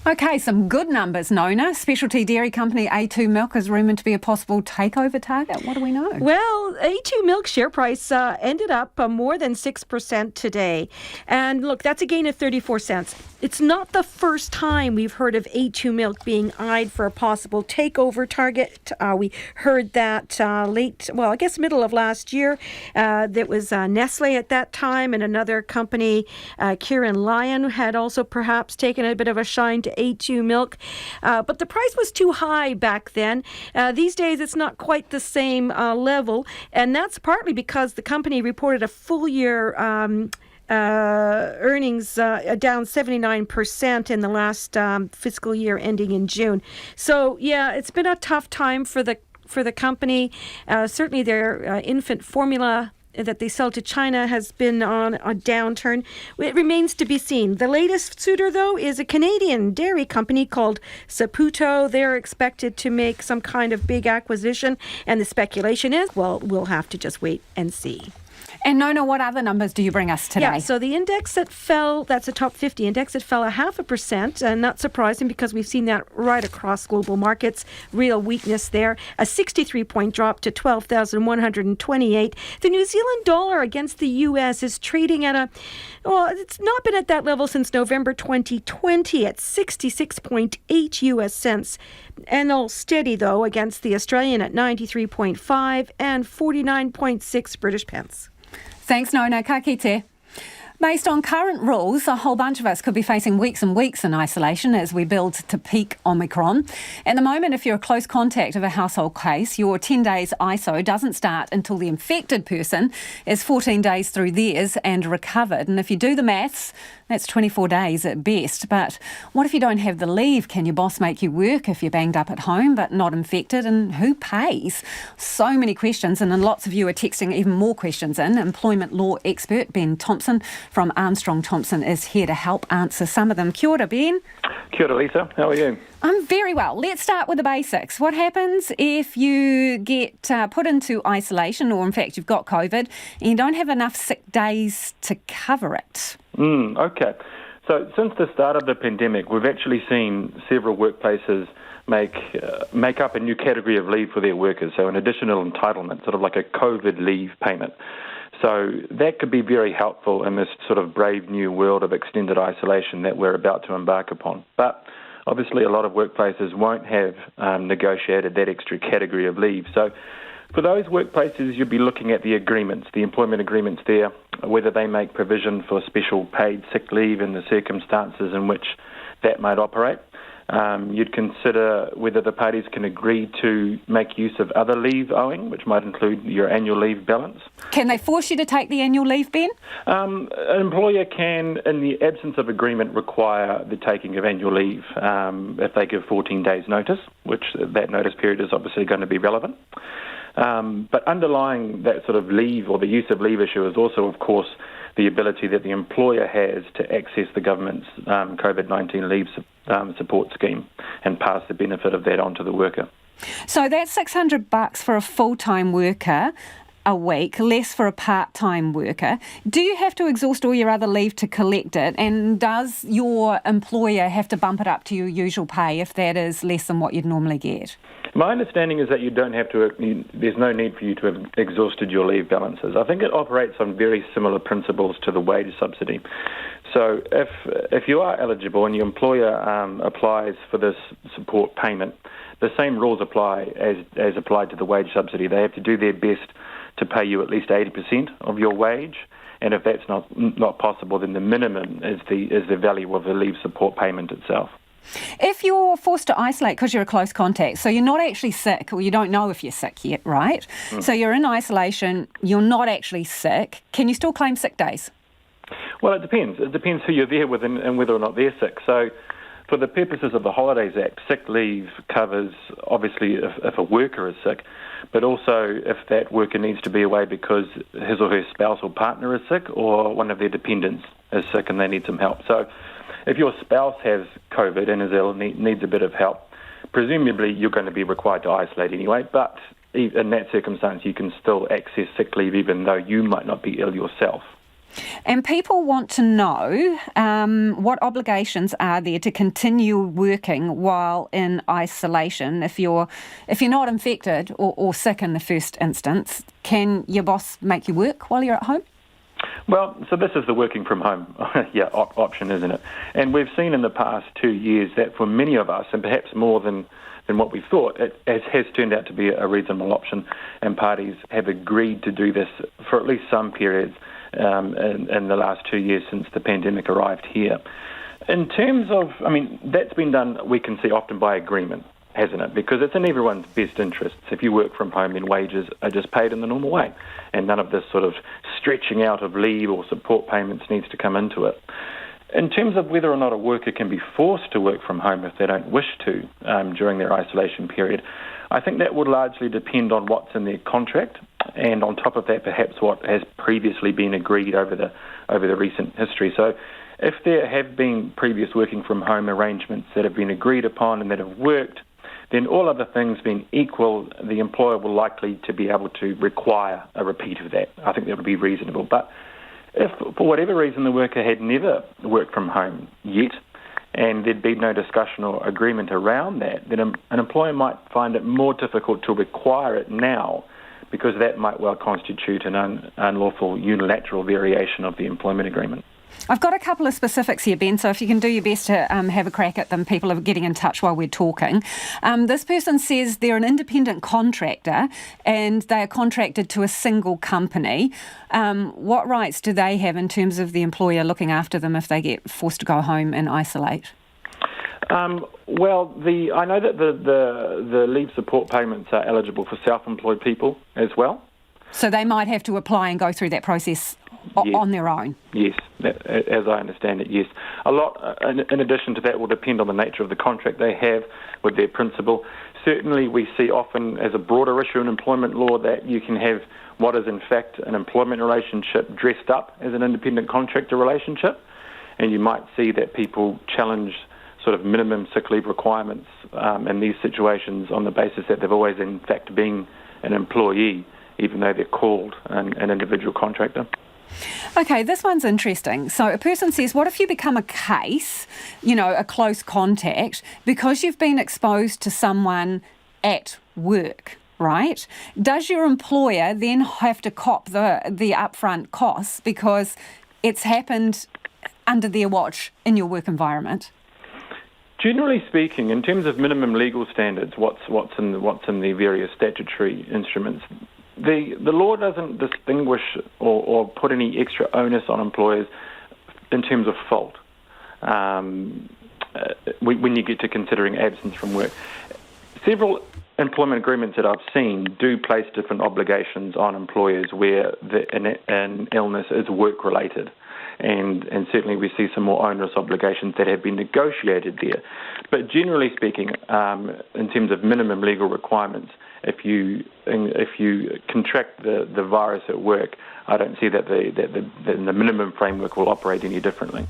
OK, some good numbers, Nona. Specialty dairy company A2 Milk is rumoured to be a possible takeover target. What do we know? Well, A2 Milk share price ended up more than 6% today. And look, that's a gain of 34 cents. It's not the first time we've heard of A2 Milk being eyed for a possible takeover target. We heard that middle of last year. There was Nestle at that time, and another company, Kieran Lyon, had also perhaps taken a bit of a shine to A2 Milk. But the price was too high back then. These days, it's not quite the same level. And that's partly because the company reported a full year earnings down 79% in the last fiscal year ending in June. So, yeah, it's been a tough time for the company. Certainly their infant formula that they sell to China has been on a downturn. It remains to be seen. The latest suitor, though, is a Canadian dairy company called Saputo. They're expected to make some kind of big acquisition, and the speculation is, well, we'll have to just wait and see. And Nona, what other numbers do you bring us today? Yeah, so the index that fell, that's a top 50 index, it fell 0.5%, and not surprising because we've seen that right across global markets. Real weakness there. A 63-point drop to 12,128. The New Zealand dollar against the U.S. is trading at it's not been at that level since November 2020 at 66.8 U.S. cents. And all steady, though, against the Australian at 93.5 and 49.6 British pence. Thanks, Nona. Ka kite. Based on current rules, a whole bunch of us could be facing weeks and weeks in isolation as we build to peak Omicron. At the moment, if you're a close contact of a household case, your 10 days ISO doesn't start until the infected person is 14 days through theirs and recovered. And if you do the maths, that's 24 days at best. But what if you don't have the leave? Can your boss make you work if you're banged up at home but not infected? And who pays? So many questions, and then lots of you are texting even more questions in. Employment law expert Ben Thompson from Armstrong Thompson is here to help answer some of them. Kia ora, Ben. Kia ora, Lisa. How are you? I'm very well. Let's start with the basics. What happens if you get put into isolation, or in fact you've got COVID, and you don't have enough sick days to cover it? Okay. So since the start of the pandemic, we've actually seen several workplaces make up a new category of leave for their workers, so an additional entitlement, sort of like a COVID leave payment. So that could be very helpful in this sort of brave new world of extended isolation that we're about to embark upon. But obviously a lot of workplaces won't have negotiated that extra category of leave. So for those workplaces, you'll be looking at the agreements, the employment agreements there, whether they make provision for special paid sick leave in the circumstances in which that might operate. You'd consider whether the parties can agree to make use of other leave owing, which might include your annual leave balance. Can they force you to take the annual leave, Ben? An employer can, in the absence of agreement, require the taking of annual leave if they give 14 days notice, which that notice period is obviously going to be relevant. But underlying that sort of leave or the use of leave issue is also, of course, the ability that the employer has to access the government's COVID-19 leave support scheme and pass the benefit of that on to the worker. So that's $600 for a full-time worker a week, less for a part-time worker. Do you have to exhaust all your other leave to collect it? And does your employer have to bump it up to your usual pay if that is less than what you'd normally get? My understanding is that you don't have to, there's no need for you to have exhausted your leave balances. I think it operates on very similar principles to the wage subsidy. So if you are eligible and your employer applies for this support payment, the same rules apply as applied to the wage subsidy. They have to do their best to pay you at least 80% of your wage, and if that's not possible, then the minimum is the value of the leave support payment itself. If you're forced to isolate because you're a close contact, so you're not actually sick, or you don't know if you're sick yet, right? So you're in isolation, you're not actually sick, can you still claim sick days? Well, it depends. It depends who you're there with and whether or not they're sick. So for the purposes of the Holidays Act, sick leave covers, obviously, if a worker is sick, but also if that worker needs to be away because his or her spouse or partner is sick, or one of their dependents is sick and they need some help. So if your spouse has COVID and is ill and needs a bit of help, presumably you're going to be required to isolate anyway, but in that circumstance you can still access sick leave even though you might not be ill yourself. And people want to know what obligations are there to continue working while in isolation. If you're not infected or sick in the first instance, can your boss make you work while you're at home? Well, so this is the working from home option, isn't it? And we've seen in the past 2 years that for many of us, and perhaps more than what we thought, it has turned out to be a reasonable option, and parties have agreed to do this for at least some periods in the last 2 years since the pandemic arrived here. In terms of, that's been done, we can see, often by agreement, hasn't it? Because it's in everyone's best interests. If you work from home, then wages are just paid in the normal way, and none of this sort of stretching out of leave or support payments needs to come into it. In terms of whether or not a worker can be forced to work from home if they don't wish to during their isolation period, I think that would largely depend on what's in their contract, and on top of that, perhaps what has previously been agreed over the recent history. So if there have been previous working from home arrangements that have been agreed upon and that have worked, then all other things being equal, the employer will likely to be able to require a repeat of that. I think that would be reasonable. But if, for whatever reason, the worker had never worked from home yet, and there'd be no discussion or agreement around that, then an employer might find it more difficult to require it now, because that might well constitute an unlawful unilateral variation of the employment agreement. I've got a couple of specifics here, Ben, so if you can do your best to have a crack at them. People are getting in touch while we're talking. This person says they're an independent contractor and they are contracted to a single company. What rights do they have in terms of the employer looking after them if they get forced to go home and isolate? Well, I know that the leave support payments are eligible for self-employed people as well. So they might have to apply and go through that process on their own? Yes, as I understand it, yes. A lot, in addition to that, will depend on the nature of the contract they have with their principal. Certainly we see often as a broader issue in employment law that you can have what is in fact an employment relationship dressed up as an independent contractor relationship, and you might see that people challenge sort of minimum sick leave requirements in these situations on the basis that they've always in fact been an employee, even though they're called an individual contractor. Okay, this one's interesting. So a person says, what if you become a case, a close contact, because you've been exposed to someone at work, right? Does your employer then have to cop the upfront costs because it's happened under their watch in your work environment? Generally speaking, in terms of minimum legal standards, what's in the various statutory instruments, the law doesn't distinguish or put any extra onus on employers in terms of fault when you get to considering absence from work. Several employment agreements that I've seen do place different obligations on employers where an illness is work-related. And certainly we see some more onerous obligations that have been negotiated there. But generally speaking, in terms of minimum legal requirements, if you contract the virus at work, I don't see that the minimum framework will operate any differently.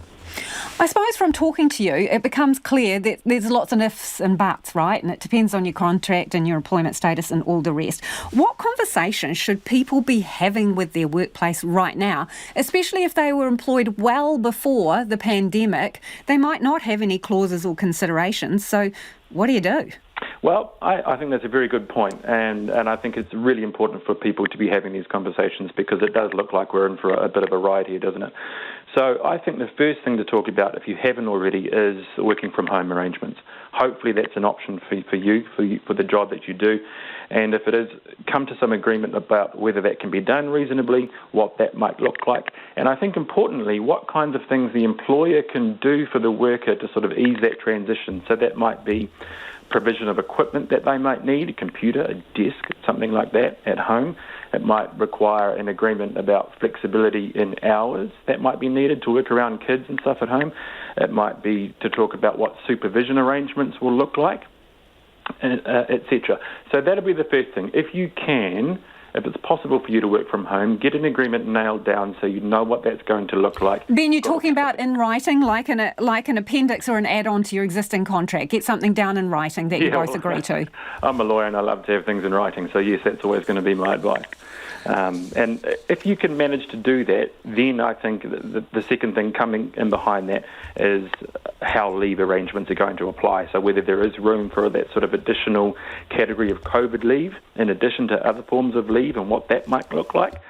I suppose from talking to you, it becomes clear that there's lots of ifs and buts, right? And it depends on your contract and your employment status and all the rest. What conversations should people be having with their workplace right now, especially if they were employed well before the pandemic? They might not have any clauses or considerations. So what do you do? Well, I think that's a very good point, and I think it's really important for people to be having these conversations because it does look like we're in for a bit of a ride here, doesn't it? So I think the first thing to talk about, if you haven't already, is working from home arrangements. Hopefully that's an option for you, for the job that you do. And if it is, come to some agreement about whether that can be done reasonably, what that might look like. And I think importantly, what kinds of things the employer can do for the worker to sort of ease that transition. So that might be provision of equipment that they might need, a computer, a desk, something like that at home. It might require an agreement about flexibility in hours that might be needed to work around kids and stuff at home. It might be to talk about what supervision arrangements will look like, etc. So that'll be the first thing. If you can, if it's possible for you to work from home, get an agreement nailed down so you know what that's going to look like. Ben, you're talking about in writing, like an appendix or an add-on to your existing contract. Get something down in writing that you both agree to. I'm a lawyer and I love to have things in writing, so yes, that's always going to be my advice. And if you can manage to do that, then I think the second thing coming in behind that is how leave arrangements are going to apply. So whether there is room for that sort of additional category of COVID leave in addition to other forms of leave and what that might look like.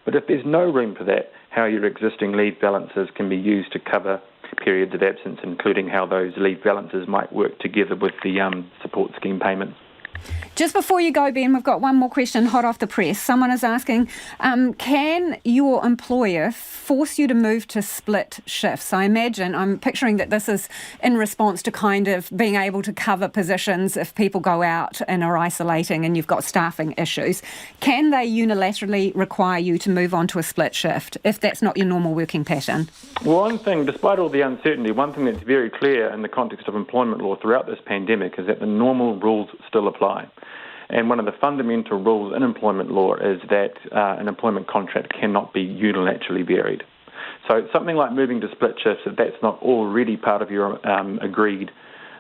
But if there's no room for that, how your existing leave balances can be used to cover periods of absence, including how those leave balances might work together with the support scheme payments. Just before you go, Ben, we've got one more question hot off the press. Someone is asking, can your employer force you to move to split shifts? I'm picturing that this is in response to kind of being able to cover positions if people go out and are isolating and you've got staffing issues. Can they unilaterally require you to move on to a split shift if that's not your normal working pattern? One thing, despite all the uncertainty, one thing that's very clear in the context of employment law throughout this pandemic is that the normal rules still apply. And one of the fundamental rules in employment law is that an employment contract cannot be unilaterally varied. So something like moving to split shifts, if that's not already part of your agreed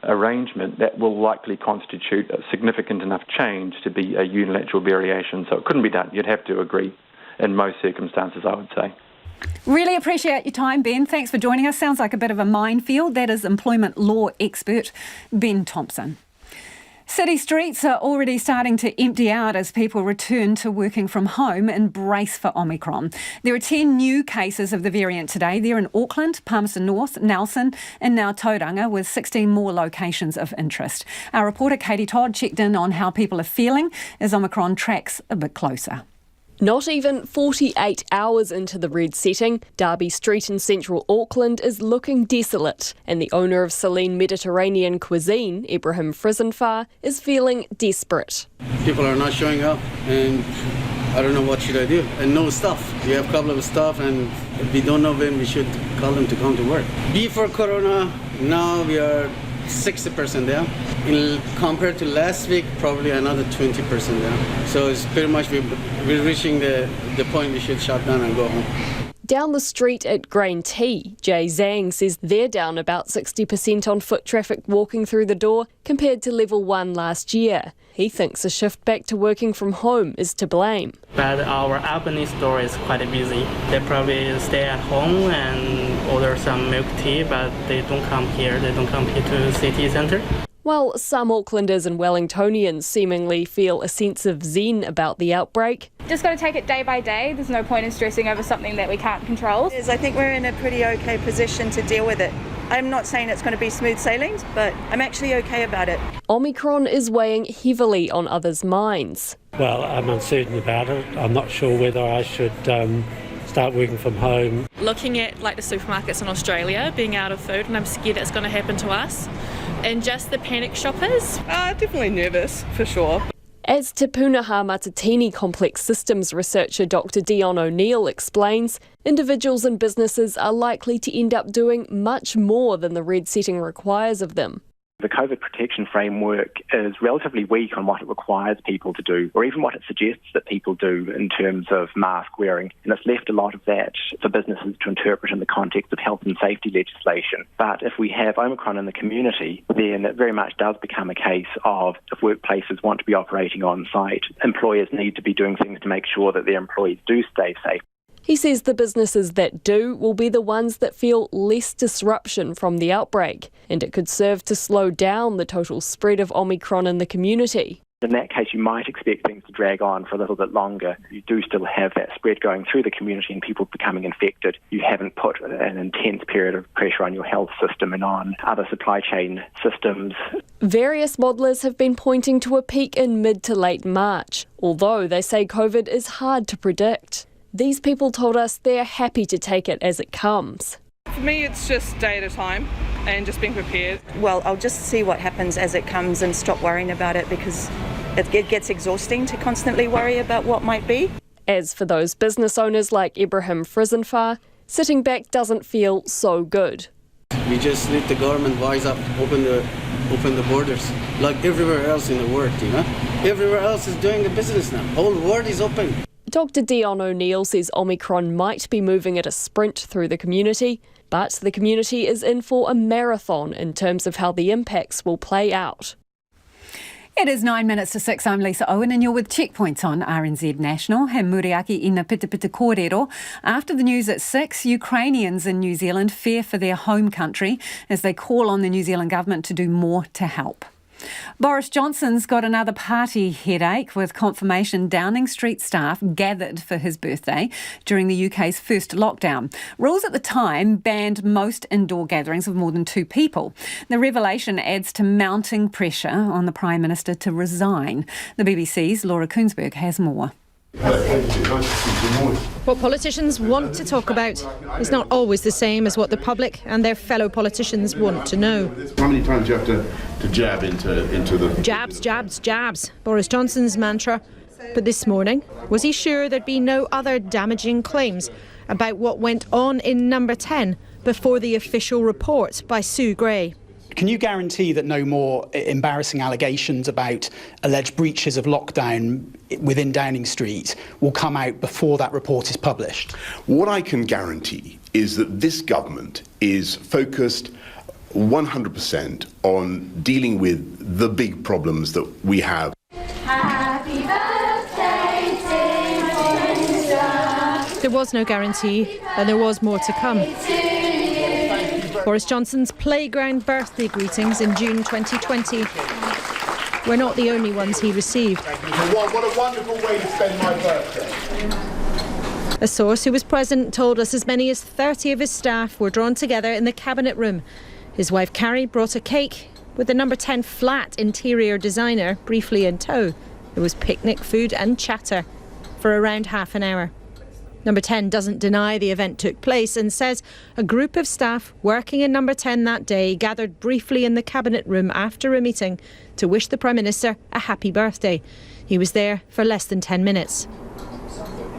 arrangement, that will likely constitute a significant enough change to be a unilateral variation. So it couldn't be done. You'd have to agree in most circumstances, I would say. Really appreciate your time, Ben. Thanks for joining us. Sounds like a bit of a minefield. That is employment law expert Ben Thompson. City streets are already starting to empty out as people return to working from home and brace for Omicron. There are 10 new cases of the variant today. They're in Auckland, Palmerston North, Nelson and now Tauranga, with 16 more locations of interest. Our reporter Katie Todd checked in on how people are feeling as Omicron tracks a bit closer. Not even 48 hours into the red setting, Derby Street in central Auckland is looking desolate, and the owner of Celine Mediterranean Cuisine, Ibrahim Frizenfar, is feeling desperate. People are not showing up, and I don't know what should I do. And no staff. We have a couple of staff, and if we don't know when we should call them to come to work. Before Corona, now we are 60% down. Compared to last week, probably another 20% down. So it's pretty much we're reaching the point we should shut down and go home. Down the street at Grain Tea, Jay Zhang says they're down about 60% on foot traffic walking through the door compared to level 1 last year. He thinks a shift back to working from home is to blame. But our Albany store is quite busy. They probably stay at home and order some milk tea, but they don't come here. They don't come here to the city centre. While some Aucklanders and Wellingtonians seemingly feel a sense of zen about the outbreak, just got to take it day by day. There's no point in stressing over something that we can't control. I think we're in a pretty okay position to deal with it. I'm not saying it's going to be smooth sailings, but I'm actually okay about it. Omicron is weighing heavily on others' minds. Well, I'm uncertain about it. I'm not sure whether I should start working from home. Looking at like the supermarkets in Australia being out of food, and I'm scared it's going to happen to us. And just the panic shoppers. Definitely nervous, for sure. As Te Pūnaha Matatini Complex Systems researcher Dr Dion O'Neill explains, individuals and businesses are likely to end up doing much more than the red setting requires of them. The COVID protection framework is relatively weak on what it requires people to do, or even what it suggests that people do in terms of mask wearing. And it's left a lot of that for businesses to interpret in the context of health and safety legislation. But if we have Omicron in the community, then it very much does become a case of if workplaces want to be operating on site, employers need to be doing things to make sure that their employees do stay safe. He says the businesses that do will be the ones that feel less disruption from the outbreak, and it could serve to slow down the total spread of Omicron in the community. In that case, you might expect things to drag on for a little bit longer. You do still have that spread going through the community and people becoming infected. You haven't put an intense period of pressure on your health system and on other supply chain systems. Various modellers have been pointing to a peak in mid to late March, although they say COVID is hard to predict. These people told us they're happy to take it as it comes. For me, it's just day at a time and just being prepared. Well, I'll just see what happens as it comes and stop worrying about it, because it gets exhausting to constantly worry about what might be. As for those business owners like Ibrahim Frizenfar, sitting back doesn't feel so good. We just need the government wise up, open the borders, like everywhere else in the world, you know? Everywhere else is doing the business now. Whole world is open. Dr Dion O'Neill says Omicron might be moving at a sprint through the community, but the community is in for a marathon in terms of how the impacts will play out. It is 9 minutes to 6. I'm Lisa Owen and you're with Checkpoints on RNZ National. He muriaki ina pita pita kōrero. After the news at 6, Ukrainians in New Zealand fear for their home country as they call on the New Zealand government to do more to help. Boris Johnson's got another party headache with confirmation Downing Street staff gathered for his birthday during the UK's first lockdown. Rules at the time banned most indoor gatherings of more than 2 people. The revelation adds to mounting pressure on the Prime Minister to resign. The BBC's Laura Koonsberg has more. What politicians want to talk about is not always the same as what the public and their fellow politicians want to know. How many times do you have to jab into the... Jabs, jabs, jabs. Boris Johnson's mantra. But this morning, was he sure there'd be no other damaging claims about what went on in Number 10 before the official report by Sue Gray? Can you guarantee that no more embarrassing allegations about alleged breaches of lockdown within Downing Street will come out before that report is published? What I can guarantee is that this government is focused 100% on dealing with the big problems that we have. Happy birthday, dear Minister. There was no guarantee, and there was more to come. Boris Johnson's playground birthday greetings in June 2020 were not the only ones he received. What a wonderful way to spend my birthday. A source who was present told us as many as 30 of his staff were drawn together in the cabinet room. His wife Carrie brought a cake with the Number 10 flat interior designer briefly in tow. There was picnic, food and chatter for around half an hour. Number 10 doesn't deny the event took place and says a group of staff working in Number 10 that day gathered briefly in the cabinet room after a meeting to wish the Prime Minister a happy birthday. He was there for less than 10 minutes.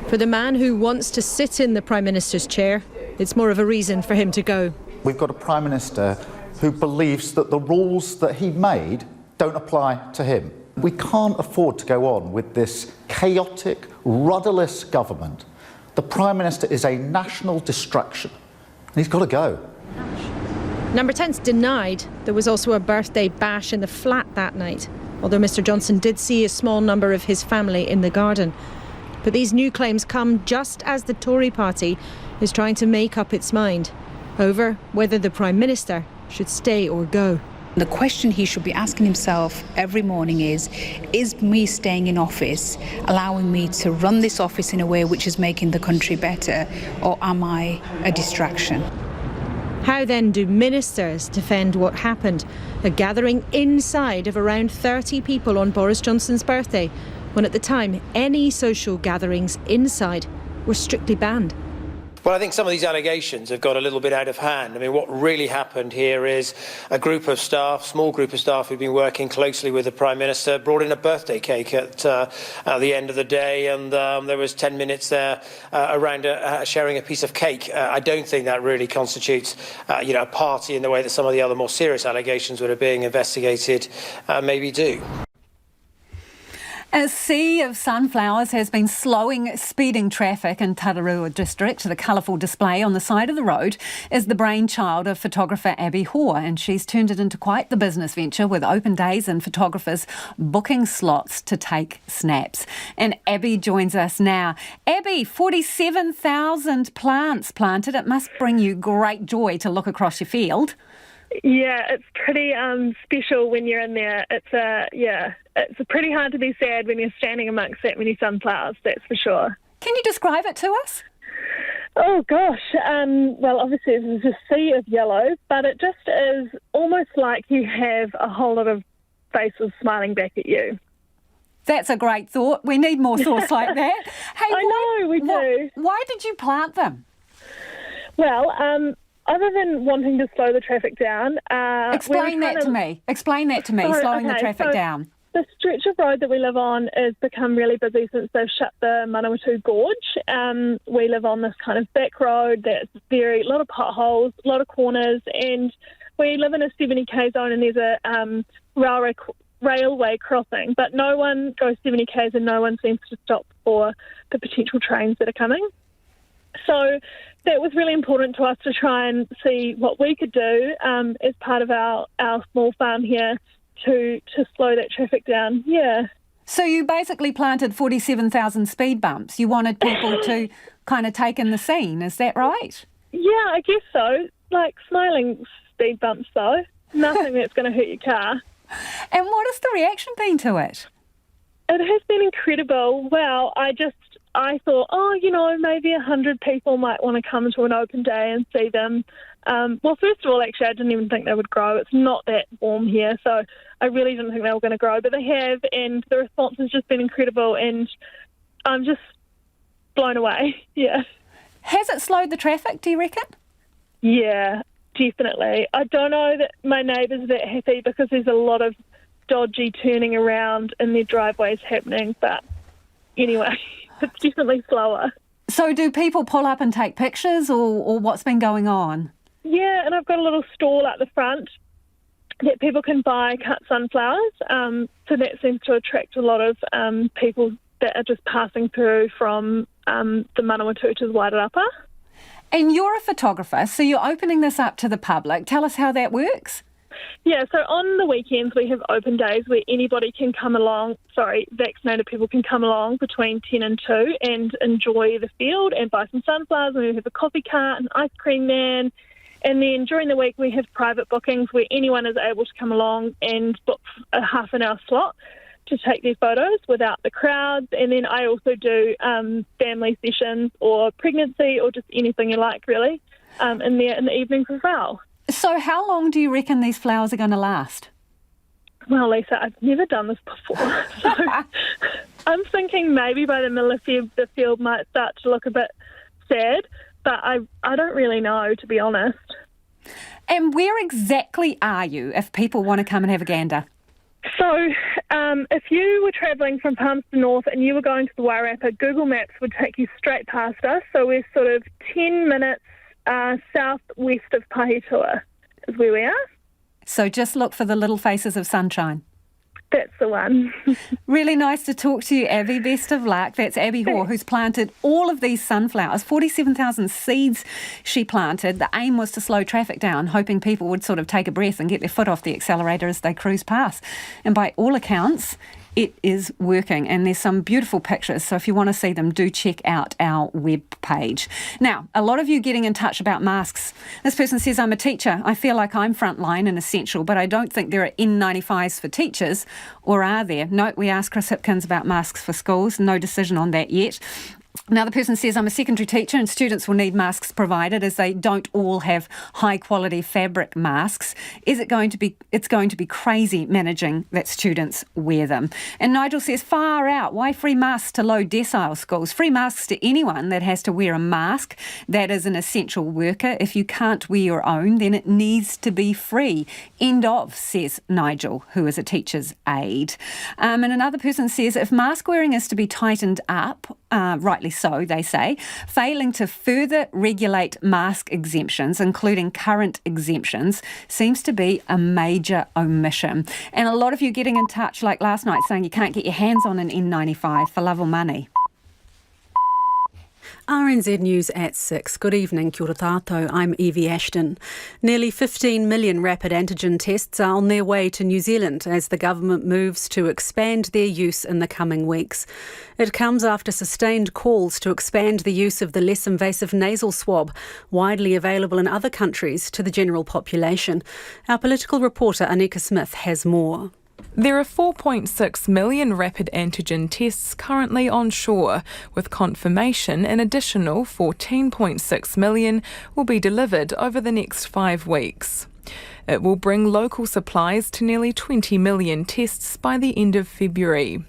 For the man who wants to sit in the Prime Minister's chair, it's more of a reason for him to go. We've got a Prime Minister who believes that the rules that he made don't apply to him. We can't afford to go on with this chaotic, rudderless government. The Prime Minister is a national distraction. He's got to go. Number 10's denied there was also a birthday bash in the flat that night, although Mr Johnson did see a small number of his family in the garden. But these new claims come just as the Tory party is trying to make up its mind over whether the Prime Minister should stay or go. The question he should be asking himself every morning is me staying in office allowing me to run this office in a way which is making the country better, or am I a distraction? How then do ministers defend what happened? A gathering inside of around 30 people on Boris Johnson's birthday, when at the time any social gatherings inside were strictly banned. Well, I think some of these allegations have got a little bit out of hand. I mean, what really happened here is a group of staff, small group of staff who've been working closely with the Prime Minister, brought in a birthday cake at the end of the day, and there was 10 minutes there around sharing a piece of cake. I don't think that really constitutes, a party in the way that some of the other more serious allegations that are being investigated maybe do. A sea of sunflowers has been slowing speeding traffic in Tararua district. The colourful display on the side of the road is the brainchild of photographer Abby Hoare, and she's turned it into quite the business venture with open days and photographers booking slots to take snaps. And Abby joins us now. Abby, 47,000 plants planted. It must bring you great joy to look across your field. Yeah, it's pretty special when you're in there. It's pretty hard to be sad when you're standing amongst that many sunflowers, that's for sure. Can you describe it to us? Oh, gosh. Well, obviously it's a sea of yellow, but it just is almost like you have a whole lot of faces smiling back at you. That's a great thought. We need more thoughts like that. Hey, I know, we do. Why did you plant them? Well, other than wanting to slow the traffic down... Explain that to me, slowing the traffic down. The stretch of road that we live on has become really busy since they've shut the Manawatu Gorge. We live on this kind of back road that's a lot of potholes, a lot of corners, and we live in a 70k zone and there's a railway crossing, but no one goes 70k's and no one seems to stop for the potential trains that are coming. So that was really important to us to try and see what we could do as part of our small farm here to slow that traffic down. Yeah. So you basically planted 47,000 speed bumps. You wanted people to kind of take in the scene, is that right? Yeah, I guess so. Like smiling speed bumps though. Nothing that's going to hurt your car. And what has the reaction been to it? It has been incredible. Well, I thought, maybe 100 people might want to come to an open day and see them. Well, first of all, actually, I didn't even think they would grow. It's not that warm here, so I really didn't think they were going to grow, but they have, and the response has just been incredible, and I'm just blown away, yeah. Has it slowed the traffic, do you reckon? Yeah, definitely. I don't know that my neighbours are that happy because there's a lot of dodgy turning around in their driveways happening, but anyway, it's definitely slower. So do people pull up and take pictures, or what's been going on? Yeah, and I've got a little stall at the front that people can buy cut sunflowers. So that seems to attract a lot of people that are just passing through from the Manawatu to the Waitangi. And you're a photographer, so you're opening this up to the public. Tell us how that works. Yeah, so on the weekends we have open days where anybody can come along, vaccinated people can come along between 10 and 2 and enjoy the field and buy some sunflowers, and we have a coffee cart, an ice cream man, and then during the week we have private bookings where anyone is able to come along and book a half an hour slot to take their photos without the crowds. And then I also do family sessions or pregnancy or just anything you like really in the evenings as well. So how long do you reckon these flowers are going to last? Well, Lisa, I've never done this before. So I'm thinking maybe by the middle of Feb the field might start to look a bit sad, but I don't really know, to be honest. And where exactly are you if people want to come and have a gander? So if you were travelling from Palmerston North and you were going to the Wairarapa, Google Maps would take you straight past us. So we're sort of 10 minutes southwest of Pahitua is where we are. So just look for the little faces of sunshine. That's the one. Really nice to talk to you, Abby. Best of luck. That's Abby Hoare, who's planted all of these sunflowers. 47,000 seeds she planted. The aim was to slow traffic down, hoping people would sort of take a breath and get their foot off the accelerator as they cruise past. And by all accounts, it is working, and there's some beautiful pictures, so if you want to see them, do check out our web page. Now, a lot of you getting in touch about masks. This person says, I'm a teacher. I feel like I'm frontline and essential, but I don't think there are N95s for teachers, or are there? No, we asked Chris Hipkins about masks for schools. No decision on that yet. Another person says, I'm a secondary teacher and students will need masks provided as they don't all have high quality fabric masks. It's going to be crazy managing that students wear them. And Nigel says, far out. Why free masks to low decile schools? Free masks to anyone that has to wear a mask that is an essential worker. If you can't wear your own, then it needs to be free. End of, says Nigel, who is a teacher's aide. And another person says, if mask wearing is to be tightened up, rightly so, they say, failing to further regulate mask exemptions, including current exemptions, seems to be a major omission. And a lot of you getting in touch, like last night, saying you can't get your hands on an N95 for love or money. RNZ News at 6. Good evening, kia ora tātou. I'm Evie Ashton. Nearly 15 million rapid antigen tests are on their way to New Zealand as the government moves to expand their use in the coming weeks. It comes after sustained calls to expand the use of the less invasive nasal swab, widely available in other countries, to the general population. Our political reporter Anika Smith has more. There are 4.6 million rapid antigen tests currently on shore, with confirmation an additional 14.6 million will be delivered over the next 5 weeks. It will bring local supplies to nearly 20 million tests by the end of February.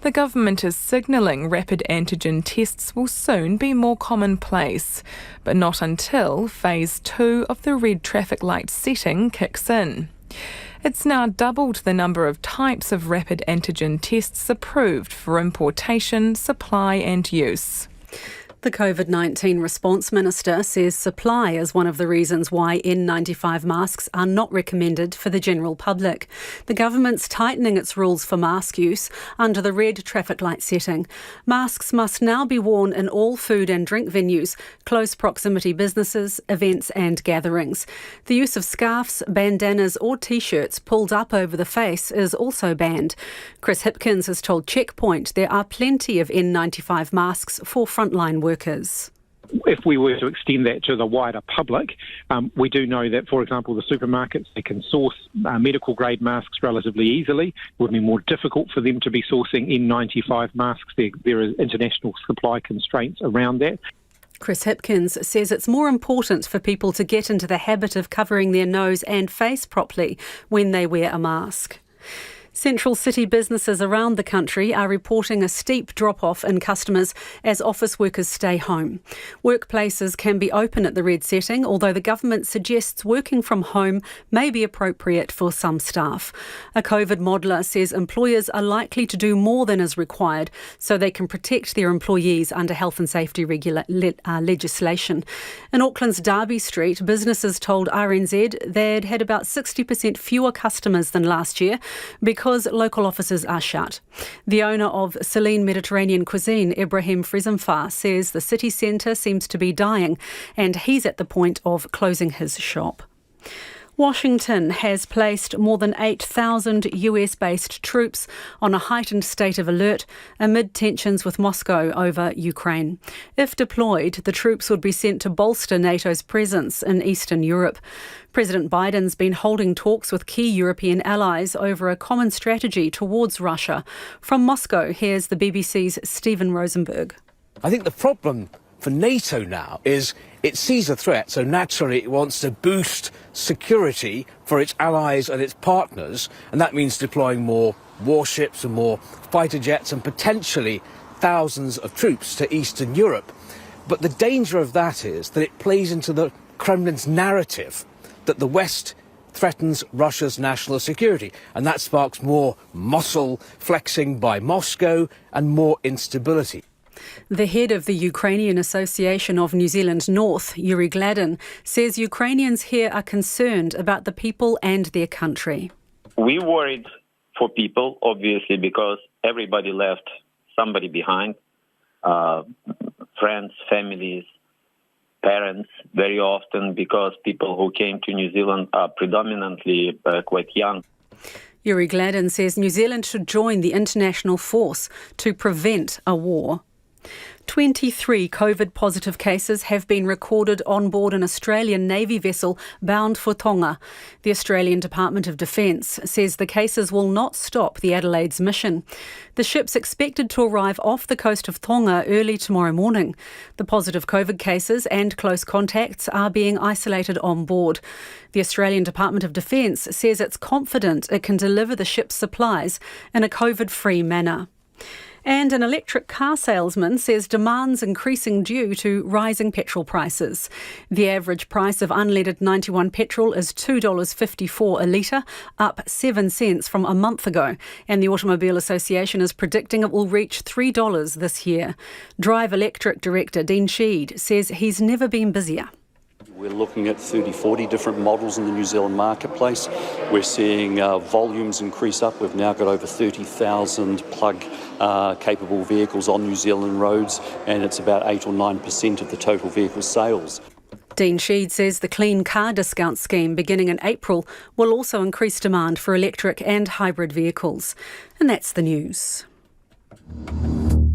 The government is signalling rapid antigen tests will soon be more commonplace, but not until Phase 2 of the red traffic light setting kicks in. It's now doubled the number of types of rapid antigen tests approved for importation, supply and use. The COVID-19 response minister says supply is one of the reasons why N95 masks are not recommended for the general public. The government's tightening its rules for mask use under the red traffic light setting. Masks must now be worn in all food and drink venues, close proximity businesses, events and gatherings. The use of scarves, bandanas or T-shirts pulled up over the face is also banned. Chris Hipkins has told Checkpoint there are plenty of N95 masks for frontline workers. If we were to extend that to the wider public, we do know that, for example, the supermarkets, they can source medical grade masks relatively easily. It would be more difficult for them to be sourcing N95 masks. There are international supply constraints around that. Chris Hipkins says it's more important for people to get into the habit of covering their nose and face properly when they wear a mask. Central city businesses around the country are reporting a steep drop-off in customers as office workers stay home. Workplaces can be open at the red setting, although the government suggests working from home may be appropriate for some staff. A COVID modeller says employers are likely to do more than is required so they can protect their employees under health and safety legislation. In Auckland's Derby Street, businesses told RNZ they'd had about 60% fewer customers than last year because local offices are shut. The owner of Syrian Mediterranean cuisine, Ibrahim Frizenfar, says the city centre seems to be dying and he's at the point of closing his shop. Washington has placed more than 8,000 US-based troops on a heightened state of alert amid tensions with Moscow over Ukraine. If deployed, the troops would be sent to bolster NATO's presence in Eastern Europe. President Biden's been holding talks with key European allies over a common strategy towards Russia. From Moscow, here's the BBC's Stephen Rosenberg. I think the problem for NATO now is it sees a threat, so naturally it wants to boost security for its allies and its partners, and that means deploying more warships and more fighter jets and potentially thousands of troops to Eastern Europe. But the danger of that is that it plays into the Kremlin's narrative that the West threatens Russia's national security, and that sparks more muscle flexing by Moscow and more instability. The head of the Ukrainian Association of New Zealand North, Yuri Gladden, says Ukrainians here are concerned about the people and their country. We worried for people, obviously, because everybody left somebody behind, friends, families, parents, very often because people who came to New Zealand are predominantly quite young. Yuri Gladden says New Zealand should join the international force to prevent a war. 23 COVID-positive cases have been recorded on board an Australian Navy vessel bound for Tonga. The Australian Department of Defence says the cases will not stop the Adelaide's mission. The ship's expected to arrive off the coast of Tonga early tomorrow morning. The positive COVID cases and close contacts are being isolated on board. The Australian Department of Defence says it's confident it can deliver the ship's supplies in a COVID-free manner. And an electric car salesman says demand's increasing due to rising petrol prices. The average price of unleaded 91 petrol is $2.54 a litre, up 7 cents from a month ago. And the Automobile Association is predicting it will reach $3 this year. Drive Electric Director Dean Sheed says he's never been busier. We're looking at 30, 40 different models in the New Zealand marketplace. We're seeing volumes increase up. We've now got over 30,000 plug-capable vehicles on New Zealand roads, and it's about 8 or 9% of the total vehicle sales. Dean Sheed says the Clean Car Discount scheme beginning in April will also increase demand for electric and hybrid vehicles. And that's the news.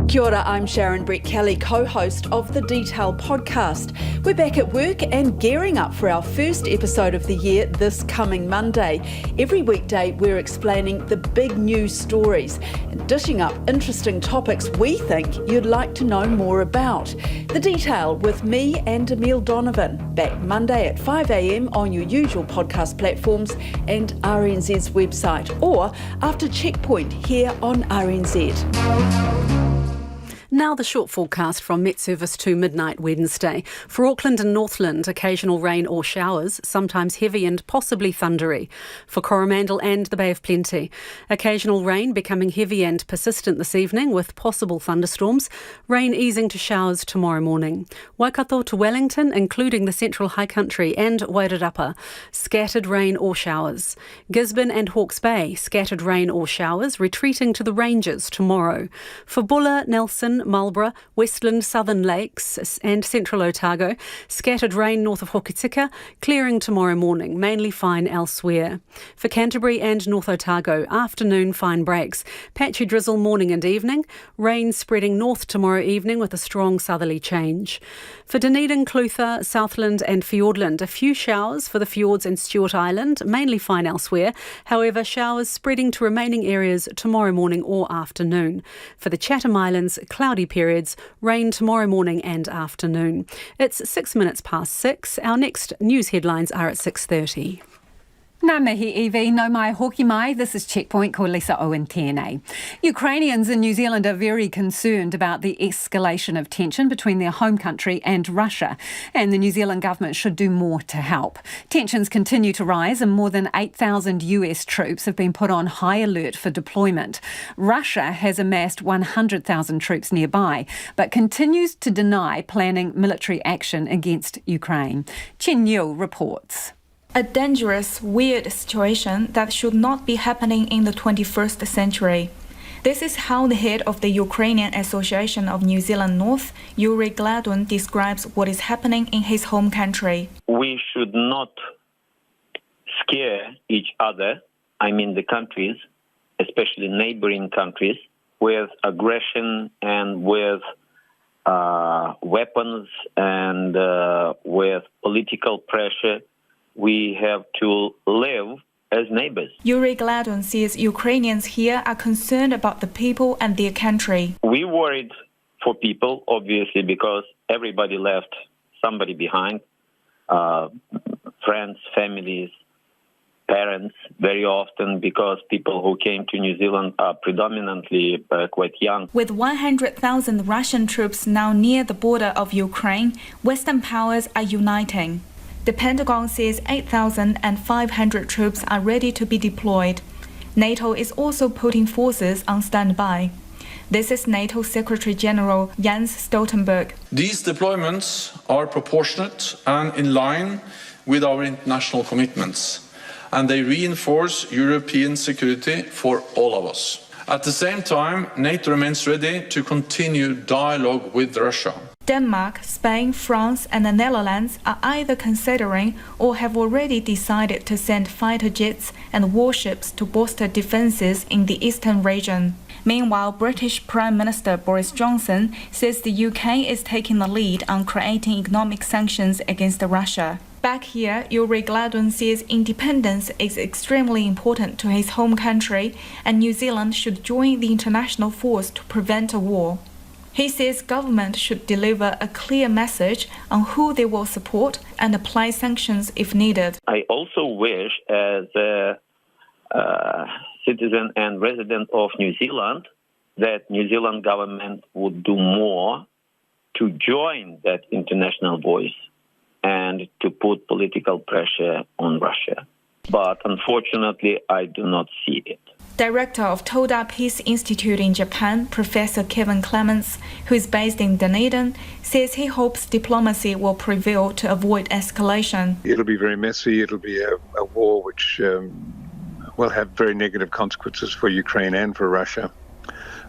Kia ora, I'm Sharon Brett Kelly, co-host of the Detail podcast. We're back at work and gearing up for our first episode of the year this coming Monday. Every weekday we're explaining the big news stories and dishing up interesting topics we think you'd like to know more about. The Detail with me and Emile Donovan, back Monday at 5 a.m. on your usual podcast platforms and RNZ's website, or after Checkpoint here on RNZ. Now the short forecast from Met Service to midnight Wednesday. For Auckland and Northland, occasional rain or showers, sometimes heavy and possibly thundery. For Coromandel and the Bay of Plenty, occasional rain becoming heavy and persistent this evening with possible thunderstorms. Rain easing to showers tomorrow morning. Waikato to Wellington, including the Central High Country and Wairarapa, scattered rain or showers. Gisborne and Hawke's Bay, scattered rain or showers, retreating to the ranges tomorrow. For Bulla, Nelson, Marlborough, Westland, Southern Lakes and Central Otago, scattered rain north of Hokitika, clearing tomorrow morning, mainly fine elsewhere. For Canterbury and North Otago, afternoon fine breaks, patchy drizzle morning and evening, rain spreading north tomorrow evening with a strong southerly change. For Dunedin, Clutha, Southland and Fiordland, a few showers for the fjords and Stewart Island, mainly fine elsewhere. However, showers spreading to remaining areas tomorrow morning or afternoon. For the Chatham Islands, cloudy periods, rain tomorrow morning and afternoon. It's 6 minutes past 6. Our next news headlines are at 6:30. Nā mihi Evie, no mai hoki mai. This is Checkpoint, ko Lisa Owen tēnei. Ukrainians in New Zealand are very concerned about the escalation of tension between their home country and Russia, and the New Zealand government should do more to help. Tensions continue to rise and more than 8,000 US troops have been put on high alert for deployment. Russia has amassed 100,000 troops nearby, but continues to deny planning military action against Ukraine. Chen Yu reports. A dangerous, weird situation that should not be happening in the 21st century. This is how the head of the Ukrainian Association of New Zealand North, Yuri Gladden, describes what is happening in his home country. We should not scare each other, I mean the countries, especially neighboring countries, with aggression and with weapons and with political pressure. We have to live as neighbors. Yuri Gladden says Ukrainians here are concerned about the people and their country. We worried for people, obviously, because everybody left somebody behind, friends, families, parents, very often because people who came to New Zealand are predominantly quite young. With 100,000 Russian troops now near the border of Ukraine, Western powers are uniting. The Pentagon says 8,500 troops are ready to be deployed. NATO is also putting forces on standby. This is NATO Secretary General Jens Stoltenberg. These deployments are proportionate and in line with our international commitments, and they reinforce European security for all of us. At the same time, NATO remains ready to continue dialogue with Russia. Denmark, Spain, France and the Netherlands are either considering or have already decided to send fighter jets and warships to bolster defences in the eastern region. Meanwhile, British Prime Minister Boris Johnson says the UK is taking the lead on creating economic sanctions against Russia. Back here, Yuri Gladwin says independence is extremely important to his home country and New Zealand should join the international force to prevent a war. He says government should deliver a clear message on who they will support and apply sanctions if needed. I also wish, as a citizen and resident of New Zealand, that New Zealand government would do more to join that international voice and to put political pressure on Russia. But unfortunately, I do not see it. Director of Toda Peace Institute in Japan, Professor Kevin Clements, who is based in Dunedin, says he hopes diplomacy will prevail to avoid escalation. It'll be very messy. It'll be a war which will have very negative consequences for Ukraine and for Russia.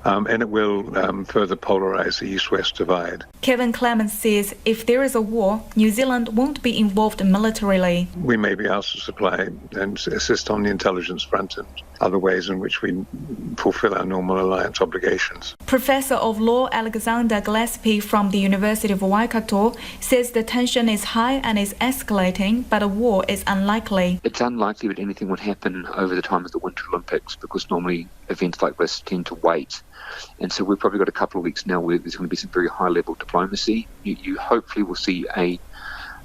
And it will further polarize the East-West divide. Kevin Clements says if there is a war, New Zealand won't be involved militarily. We may be asked to supply and assist on the intelligence front and other ways in which we fulfill our normal alliance obligations. Professor of Law Alexander Gillespie from the University of Waikato says the tension is high and is escalating, but a war is unlikely. It's unlikely that anything would happen over the time of the Winter Olympics because normally events like this tend to wait. And so we've probably got a couple of weeks now where there's going to be some very high-level diplomacy. You hopefully will see a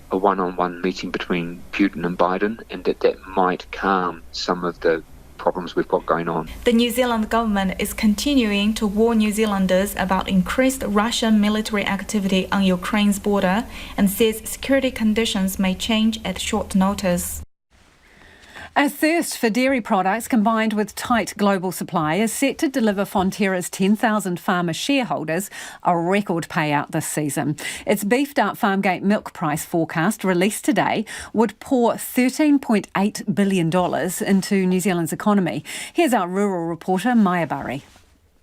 one-on-one meeting between Putin and Biden, and that might calm some of the problems we've got going on. The New Zealand government is continuing to warn New Zealanders about increased Russian military activity on Ukraine's border and says security conditions may change at short notice. A thirst for dairy products combined with tight global supply is set to deliver Fonterra's 10,000 farmer shareholders a record payout this season. Its beefed up Farmgate milk price forecast released today would pour $13.8 billion into New Zealand's economy. Here's our rural reporter, Maya Burry.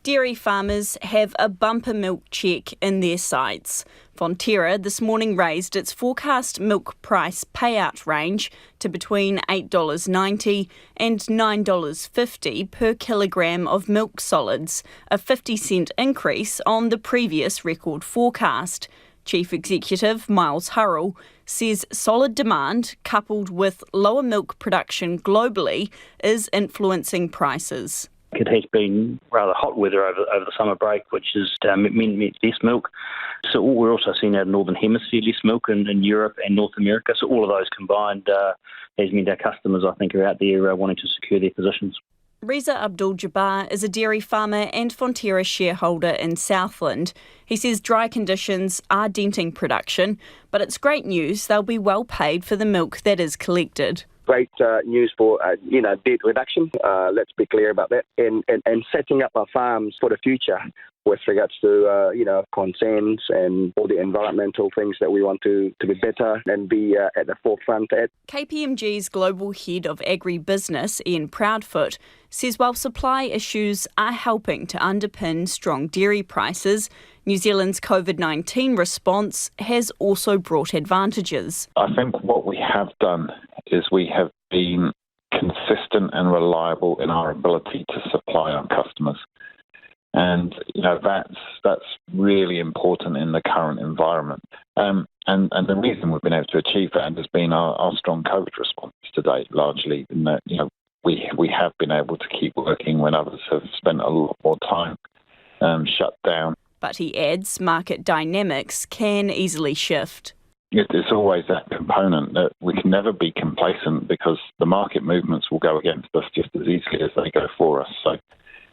Dairy farmers have a bumper milk cheque in their sights. Fonterra this morning raised its forecast milk price payout range to between $8.90 and $9.50 per kilogram of milk solids, a 50-cent increase on the previous record forecast. Chief Executive Miles Hurrell says solid demand, coupled with lower milk production globally, is influencing prices. It has been rather hot weather over the summer break, which has meant less milk. So we're also seeing out in the Northern Hemisphere less milk in Europe and North America. So all of those combined has meant our customers, I think, are out there wanting to secure their positions. Reza Abdul-Jabbar is a dairy farmer and Fonterra shareholder in Southland. He says dry conditions are denting production, but it's great news they'll be well paid for the milk that is collected. Great news for debt reduction. Let's be clear about that, and setting up our farms for the future with regards to concerns and all the environmental things that we want to be better and be at the forefront at. KPMG's global head of agribusiness, Ian Proudfoot, says while supply issues are helping to underpin strong dairy prices, New Zealand's COVID-19 response has also brought advantages. I think what we have done is we have been consistent and reliable in our ability to supply our customers. And, that's really important in the current environment. And the reason we've been able to achieve that has been our strong COVID response to date, largely, in that, we have been able to keep working when others have spent a lot more time shut down. But he adds market dynamics can easily shift. It's always that component that we can never be complacent because the market movements will go against us just as easily as they go for us. So,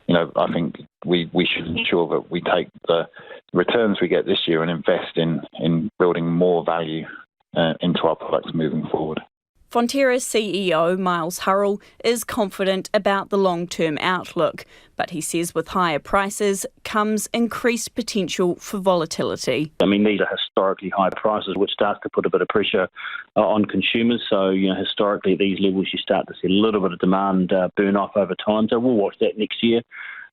I think we should ensure that we take the returns we get this year and invest in building more value into our products moving forward. Fonterra's CEO, Miles Hurrell, is confident about the long-term outlook, but he says with higher prices comes increased potential for volatility. I mean, these are historically high prices, which starts to put a bit of pressure on consumers. So, historically at these levels, you start to see a little bit of demand burn off over time. So we'll watch that next year.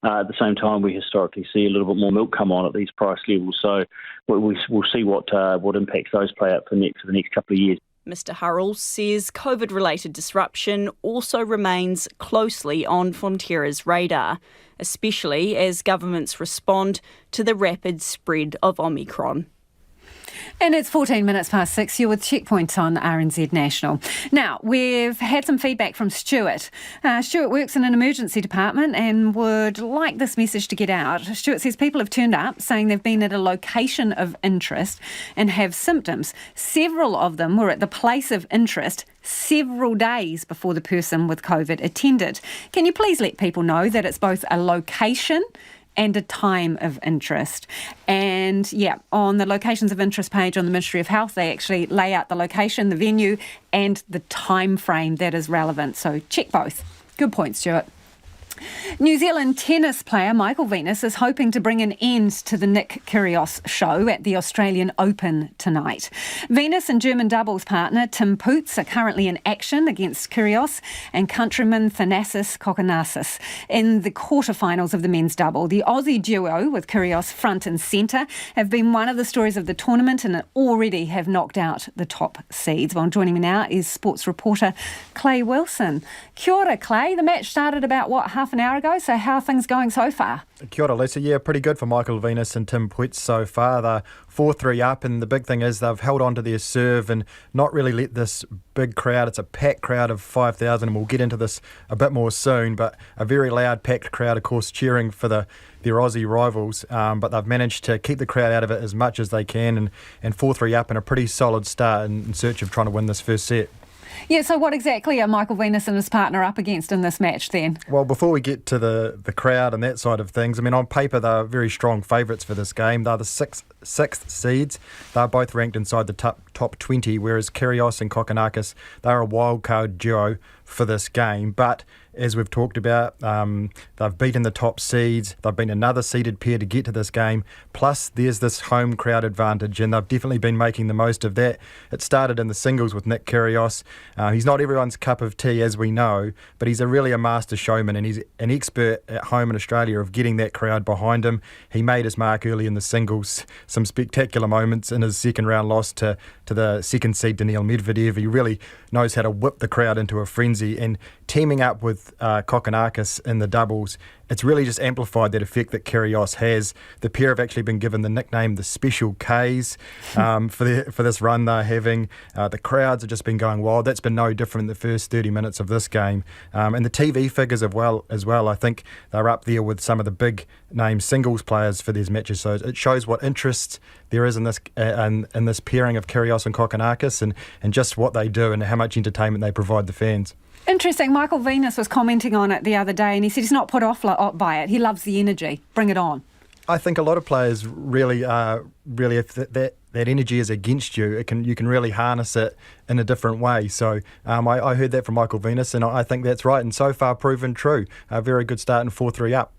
At the same time, we historically see a little bit more milk come on at these price levels. So we'll see what impacts those play out for the next couple of years. Mr Hurrell says COVID-related disruption also remains closely on Fonterra's radar, especially as governments respond to the rapid spread of Omicron. And it's 14 minutes past 6. You're with Checkpoint on RNZ National. Now, we've had some feedback from Stuart. Stuart works in an emergency department and would like this message to get out. Stuart says people have turned up saying they've been at a location of interest and have symptoms. Several of them were at the place of interest several days before the person with COVID attended. Can you please let people know that it's both a location and a time of interest? And on the locations of interest page on the Ministry of Health, they actually lay out the location, the venue and the time frame that is relevant. So check both. Good point, Stuart. New Zealand tennis player Michael Venus is hoping to bring an end to the Nick Kyrgios show at the Australian Open tonight. Venus and German doubles partner Tim Poots are currently in action against Kyrgios and countryman Thanasis Kokkinakis in the quarterfinals of the men's double. The Aussie duo, with Kyrgios front and centre, have been one of the stories of the tournament and already have knocked out the top seeds. Well, joining me now is sports reporter Clay Wilson. Kia ora, Clay. The match started about, half an hour ago, so how are things going so far? Kia ora, Lisa. Yeah, pretty good for Michael Venus and Tim Poots so far. They're 4-3 up, and the big thing is they've held on to their serve and not really let this big crowd, it's a packed crowd of 5,000, and we'll get into this a bit more soon, but a very loud, packed crowd, of course, cheering for their Aussie rivals, but they've managed to keep the crowd out of it as much as they can, and 4-3 up in a pretty solid start in search of trying to win this first set. Yeah, so what exactly are Michael Venus and his partner up against in this match then? Well, before we get to the crowd and that side of things, I mean, on paper, they're very strong favourites for this game. They're the sixth seeds. They're both ranked inside the top 20, whereas Kyrgios and Kokkinakis, they're a wildcard duo for this game. But as we've talked about, they've beaten the top seeds. They've been another seeded pair to get to this game. Plus, there's this home crowd advantage, and they've definitely been making the most of that. It started in the singles with Nick Kyrgios. He's not everyone's cup of tea, as we know, but he's really a master showman, and he's an expert at home in Australia of getting that crowd behind him. He made his mark early in the singles, some spectacular moments in his second round loss to the second seed Daniil Medvedev. He really knows how to whip the crowd into a frenzy, and teaming up with Kokkinakis in the doubles, it's really just amplified that effect that Kyrgios has. The pair have actually been given the nickname the Special Ks for this run they're having. The crowds have just been going wild. That's been no different in the first 30 minutes of this game. And the TV figures as well, I think they're up there with some of the big name singles players for these matches. So it shows what interest there is in this pairing of Kyrgios and Kokkinakis, and just what they do and how much entertainment they provide the fans. Interesting. Michael Venus was commenting on it the other day, and he said he's not put off by it. He loves the energy. Bring it on. I think a lot of players really if that energy is against you, you can really harness it in a different way. So I heard that from Michael Venus, and I think that's right, and so far proven true. A very good start and 4-3 up.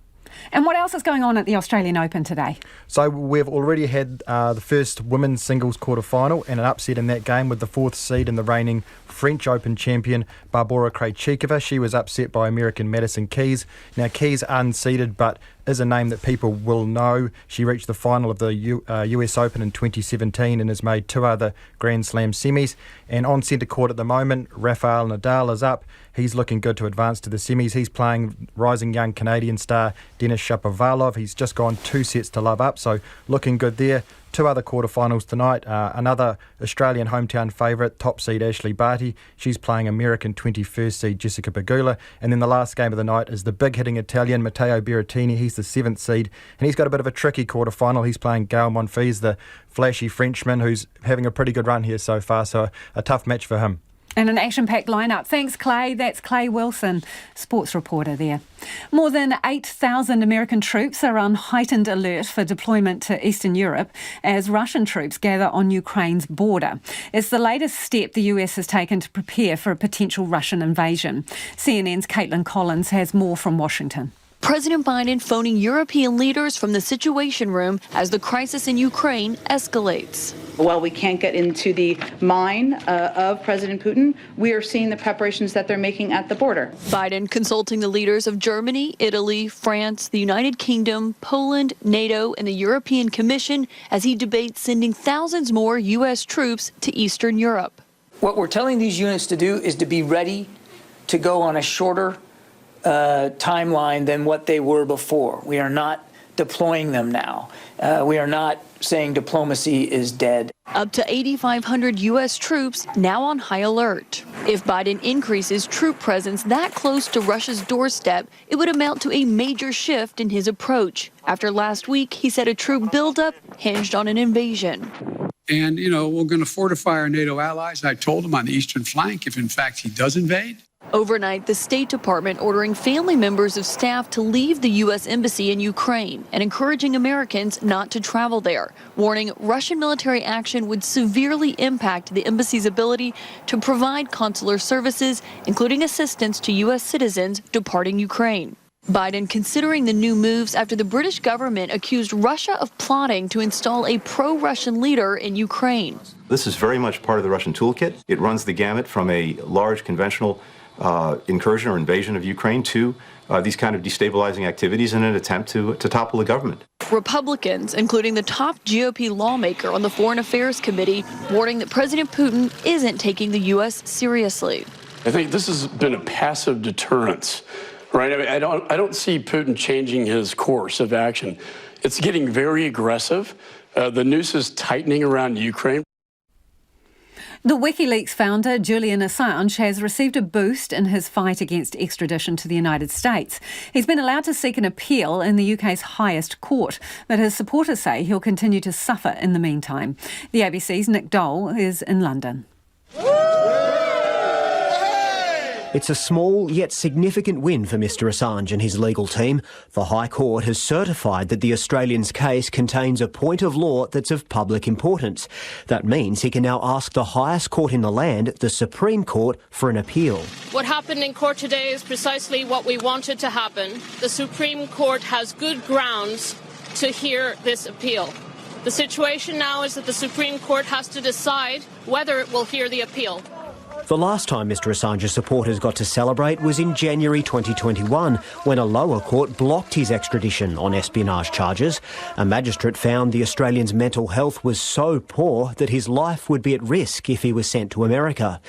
And what else is going on at the Australian Open today? So we've already had the first women's singles quarter-final and an upset in that game with the fourth seed and the reigning French Open champion Barbora Krejcikova. She was upset by American Madison Keys. Now, Keys unseeded, but is a name that people will know. She reached the final of the US Open in 2017 and has made two other Grand Slam semis. And on centre court at the moment, Rafael Nadal is up. He's looking good to advance to the semis. He's playing rising young Canadian star Denis Shapovalov. He's just gone 2 sets to love up, so looking good there. Two other quarterfinals tonight. Another Australian hometown favourite, top seed Ashley Barty. She's playing American 21st seed Jessica Pegula. And then the last game of the night is the big-hitting Italian Matteo Berrettini. He's the 7th seed, and he's got a bit of a tricky quarterfinal. He's playing Gael Monfils, the flashy Frenchman, who's having a pretty good run here so far, so a tough match for him. And an action-packed lineup. Thanks, Clay. That's Clay Wilson, sports reporter there. More than 8,000 American troops are on heightened alert for deployment to Eastern Europe as Russian troops gather on Ukraine's border. It's the latest step the US has taken to prepare for a potential Russian invasion. CNN's Caitlin Collins has more from Washington. President Biden phoning European leaders from the Situation Room as the crisis in Ukraine escalates. While we can't get into the mind of President Putin, we are seeing the preparations that they're making at the border. Biden consulting the leaders of Germany, Italy, France, the United Kingdom, Poland, NATO, and the European Commission as he debates sending thousands more U.S. troops to Eastern Europe. What we're telling these units to do is to be ready to go on a shorter timeline than what they were before. We are not deploying them now. We are not saying diplomacy is dead. Up to 8,500 U.S. troops now on high alert. If Biden increases troop presence that close to Russia's doorstep, it would amount to a major shift in his approach. After last week, he said a troop buildup hinged on an invasion. And, we're going to fortify our NATO allies. I told him on the eastern flank, if in fact he does invade. Overnight, the State Department ordering family members of staff to leave the U.S. Embassy in Ukraine and encouraging Americans not to travel there, warning Russian military action would severely impact the embassy's ability to provide consular services, including assistance to U.S. citizens departing Ukraine. Biden considering the new moves after the British government accused Russia of plotting to install a pro-Russian leader in Ukraine. This is very much part of the Russian toolkit. It runs the gamut from a large conventional incursion or invasion of Ukraine to these kind of destabilizing activities in an attempt to topple the government. Republicans, including the top GOP lawmaker on the Foreign Affairs Committee, warning that President Putin isn't taking the U.S. seriously. I think this has been a passive deterrence, right? I mean, I don't see Putin changing his course of action. It's getting very aggressive. The noose is tightening around Ukraine. The WikiLeaks founder, Julian Assange, has received a boost in his fight against extradition to the United States. He's been allowed to seek an appeal in the UK's highest court, but his supporters say he'll continue to suffer in the meantime. The ABC's Nick Dole is in London. It's a small yet significant win for Mr Assange and his legal team. The High Court has certified that the Australian's case contains a point of law that's of public importance. That means he can now ask the highest court in the land, the Supreme Court, for an appeal. What happened in court today is precisely what we wanted to happen. The Supreme Court has good grounds to hear this appeal. The situation now is that the Supreme Court has to decide whether it will hear the appeal. The last time Mr Assange's supporters got to celebrate was in January 2021, when a lower court blocked his extradition on espionage charges. A magistrate found the Australian's mental health was so poor that his life would be at risk if he was sent to America.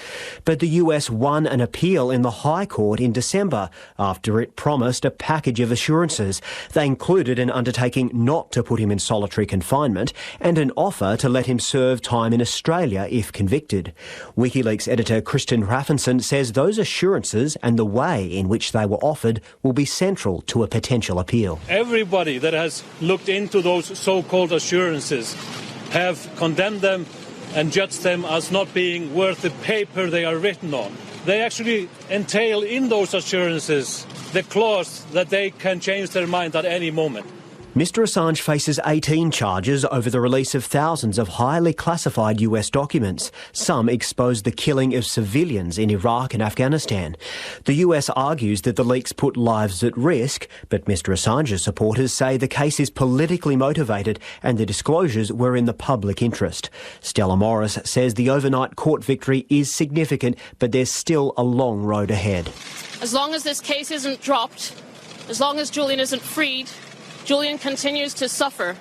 But the US won an appeal in the High Court in December after it promised a package of assurances. They included an undertaking not to put him in solitary confinement and an offer to let him serve time in Australia if convicted. WikiLeaks editor Kristen Raffinson says those assurances and the way in which they were offered will be central to a potential appeal. Everybody that has looked into those so-called assurances have condemned them and judged them as not being worth the paper they are written on. They actually entail in those assurances the clause that they can change their mind at any moment. Mr Assange faces 18 charges over the release of thousands of highly classified US documents. Some exposed the killing of civilians in Iraq and Afghanistan. The US argues that the leaks put lives at risk, but Mr Assange's supporters say the case is politically motivated and the disclosures were in the public interest. Stella Morris says the overnight court victory is significant, but there's still a long road ahead. As long as this case isn't dropped, as long as Julian isn't freed, Julian continues to suffer.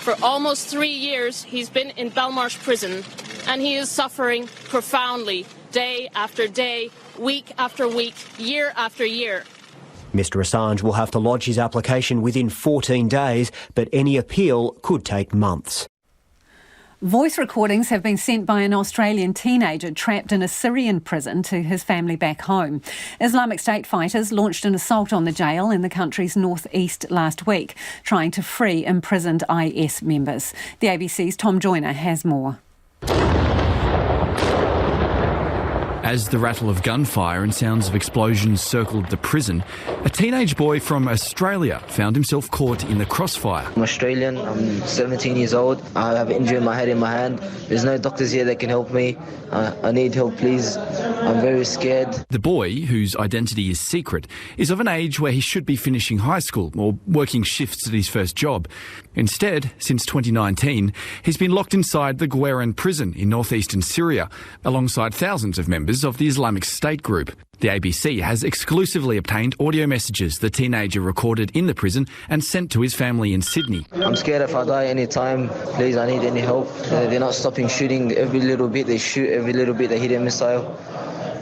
For almost 3 years, he's been in Belmarsh prison, and he is suffering profoundly, day after day, week after week, year after year. Mr Assange will have to lodge his application within 14 days, but any appeal could take months. Voice recordings have been sent by an Australian teenager trapped in a Syrian prison to his family back home. Islamic State fighters launched an assault on the jail in the country's northeast last week, trying to free imprisoned IS members. The ABC's Tom Joyner has more. As the rattle of gunfire and sounds of explosions circled the prison, a teenage boy from Australia found himself caught in the crossfire. I'm Australian, I'm 17 years old, I have an injury in my head, in my hand. There's no doctors here that can help me. I need help, please. I'm very scared. The boy, whose identity is secret, is of an age where he should be finishing high school or working shifts at his first job. Instead, since 2019, he's been locked inside the Waitangi prison in northeastern Syria, alongside thousands of members of the Islamic State group. The ABC has exclusively obtained audio messages the teenager recorded in the prison and sent to his family in Sydney. I'm scared if I die any time. Please, I need any help. They're not stopping shooting. Every little bit they shoot, every little bit they hit a missile.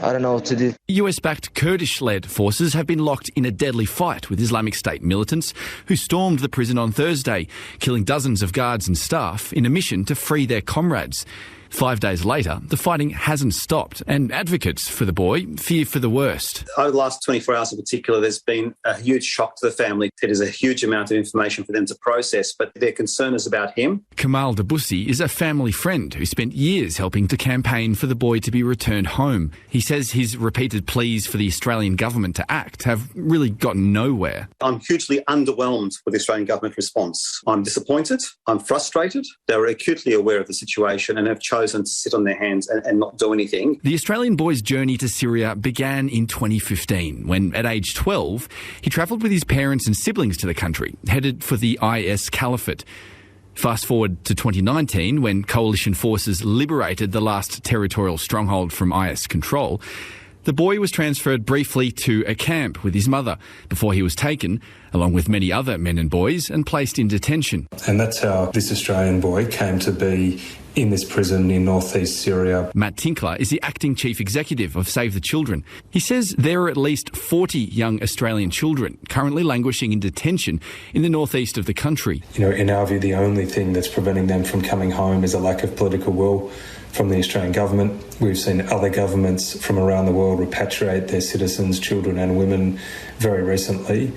I don't know what to do. US-backed Kurdish-led forces have been locked in a deadly fight with Islamic State militants who stormed the prison on Thursday, killing dozens of guards and staff in a mission to free their comrades. 5 days later, the fighting hasn't stopped, and advocates for the boy fear for the worst. Over the last 24 hours in particular, there's been a huge shock to the family. It is a huge amount of information for them to process, but their concern is about him. Kamal Debussy is a family friend who spent years helping to campaign for the boy to be returned home. He says his repeated pleas for the Australian government to act have really gotten nowhere. I'm hugely underwhelmed with the Australian government response. I'm disappointed. I'm frustrated. They were acutely aware of the situation and have chosen to sit on their hands and not do anything. The Australian boy's journey to Syria began in 2015 when, at age 12, he travelled with his parents and siblings to the country, headed for the IS Caliphate. Fast forward to 2019, when coalition forces liberated the last territorial stronghold from IS control. The boy was transferred briefly to a camp with his mother before he was taken, along with many other men and boys, and placed in detention. And that's how this Australian boy came to be in this prison in northeast Syria. Matt Tinkler is the acting chief executive of Save the Children. He says there are at least 40 young Australian children currently languishing in detention in the northeast of the country. You know, in our view, the only thing that's preventing them from coming home is a lack of political will from the Australian government. We've seen other governments from around the world repatriate their citizens, children and women very recently.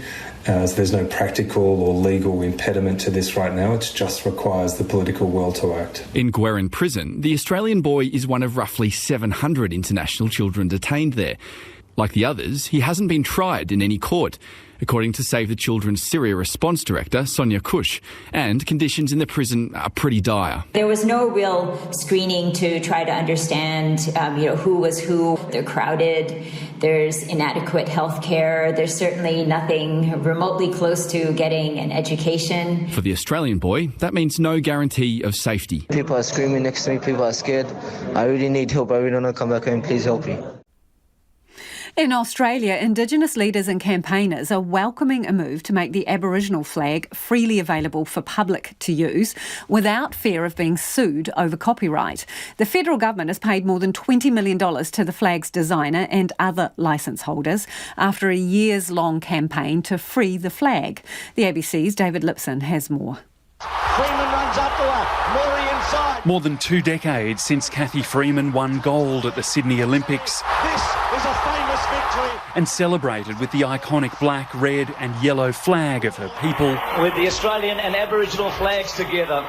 So there's no practical or legal impediment to this right now. It just requires the political will to act. In Waitangi prison, the Australian boy is one of roughly 700 international children detained there. Like the others, he hasn't been tried in any court, according to Save the Children's Syria Response Director, Sonia Kush, and conditions in the prison are pretty dire. There was no real screening to try to understand, who was who. They're crowded. There's inadequate health care. There's certainly nothing remotely close to getting an education. For the Australian boy, that means no guarantee of safety. People are screaming next to me. People are scared. I really need help. I really want to come back home. Please help me. In Australia, Indigenous leaders and campaigners are welcoming a move to make the Aboriginal flag freely available for public to use without fear of being sued over copyright. The federal government has paid more than $20 million to the flag's designer and other licence holders after a years-long campaign to free the flag. The ABC's David Lipson has more. Freeman runs up to her. Maury inside. More than 2 decades since Cathy Freeman won gold at the Sydney Olympics. This is a famous victory. And celebrated with the iconic black, red and yellow flag of her people. With the Australian and Aboriginal flags together.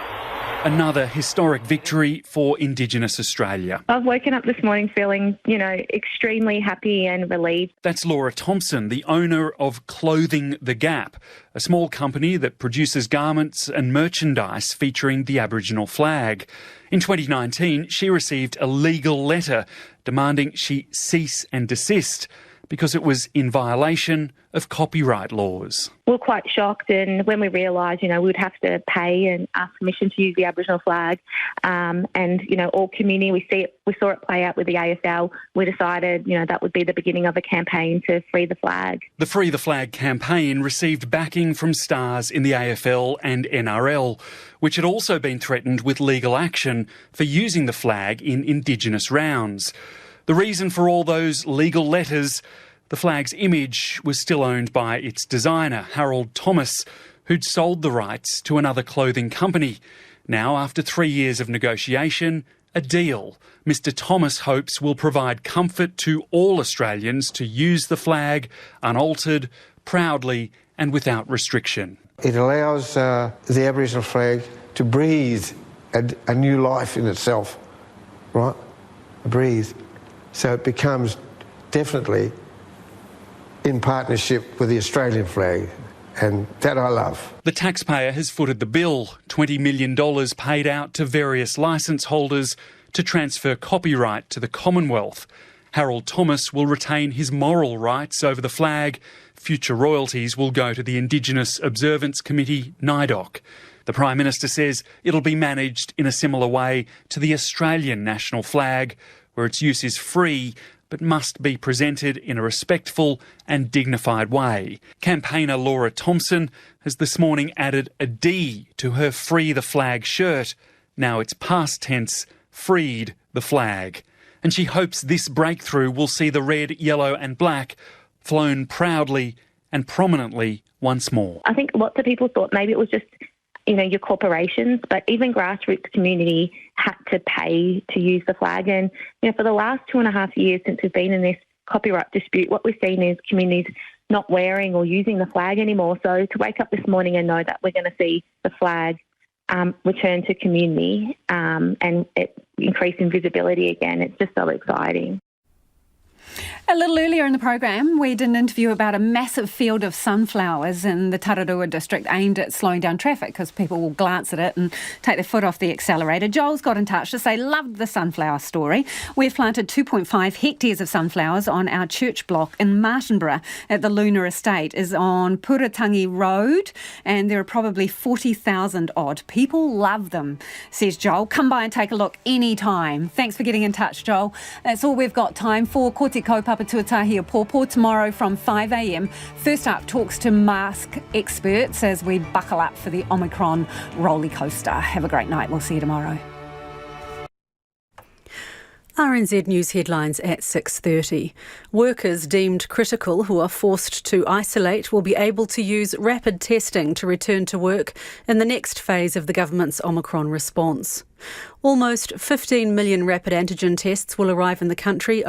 Another historic victory for Indigenous Australia. I've woken up this morning feeling, extremely happy and relieved. That's Laura Thompson, the owner of Clothing the Gap, a small company that produces garments and merchandise featuring the Aboriginal flag. In 2019, she received a legal letter demanding she cease and desist because it was in violation of copyright laws. We were quite shocked, and when we realised, we would have to pay and ask permission to use the Aboriginal flag, and all community, we saw it play out with the AFL. We decided, that would be the beginning of a campaign to free the flag. The Free the Flag campaign received backing from stars in the AFL and NRL, which had also been threatened with legal action for using the flag in Indigenous rounds. The reason for all those legal letters: the flag's image was still owned by its designer, Harold Thomas, who'd sold the rights to another clothing company. Now, after 3 years of negotiation, a deal Mr Thomas hopes will provide comfort to all Australians to use the flag unaltered, proudly and without restriction. It allows the Aboriginal flag to breathe a new life in itself, right? Breathe. So it becomes definitely in partnership with the Australian flag, and that I love. The taxpayer has footed the bill, $20 million paid out to various licence holders to transfer copyright to the Commonwealth. Harold Thomas will retain his moral rights over the flag. Future royalties will go to the Indigenous Observance Committee, NIDOC. The Prime Minister says it'll be managed in a similar way to the Australian national flag, where its use is free but must be presented in a respectful and dignified way. Campaigner Laura Thompson has this morning added a D to her Free the Flag shirt. Now it's past tense, freed the flag. And she hopes this breakthrough will see the red, yellow and black flown proudly and prominently once more. I think lots of people thought maybe it was just, your corporations, but even grassroots community had to pay to use the flag. And, for the last 2.5 years since we've been in this copyright dispute, what we've seen is communities not wearing or using the flag anymore. So to wake up this morning and know that we're going to see the flag return to community and it increase in visibility again, it's just so exciting. A little earlier in the program, we did an interview about a massive field of sunflowers in the Tararua district aimed at slowing down traffic because people will glance at it and take their foot off the accelerator. Joel's got in touch to say, loved the sunflower story. We've planted 2.5 hectares of sunflowers on our church block in Martinborough at the Lunar Estate. Is on Waitangi Road, and there are probably 40,000 odd. People love them, says Joel. Come by and take a look anytime. Thanks for getting in touch, Joel. That's all we've got time for. Ko te kaupapa tuatahi a pōpō tomorrow from 5 a.m. First up, talks to mask experts as we buckle up for the Omicron roller coaster. Have a great night. We'll see you tomorrow. RNZ News headlines at 6:30. Workers deemed critical who are forced to isolate will be able to use rapid testing to return to work in the next phase of the government's Omicron response. Almost 15 million rapid antigen tests will arrive in the country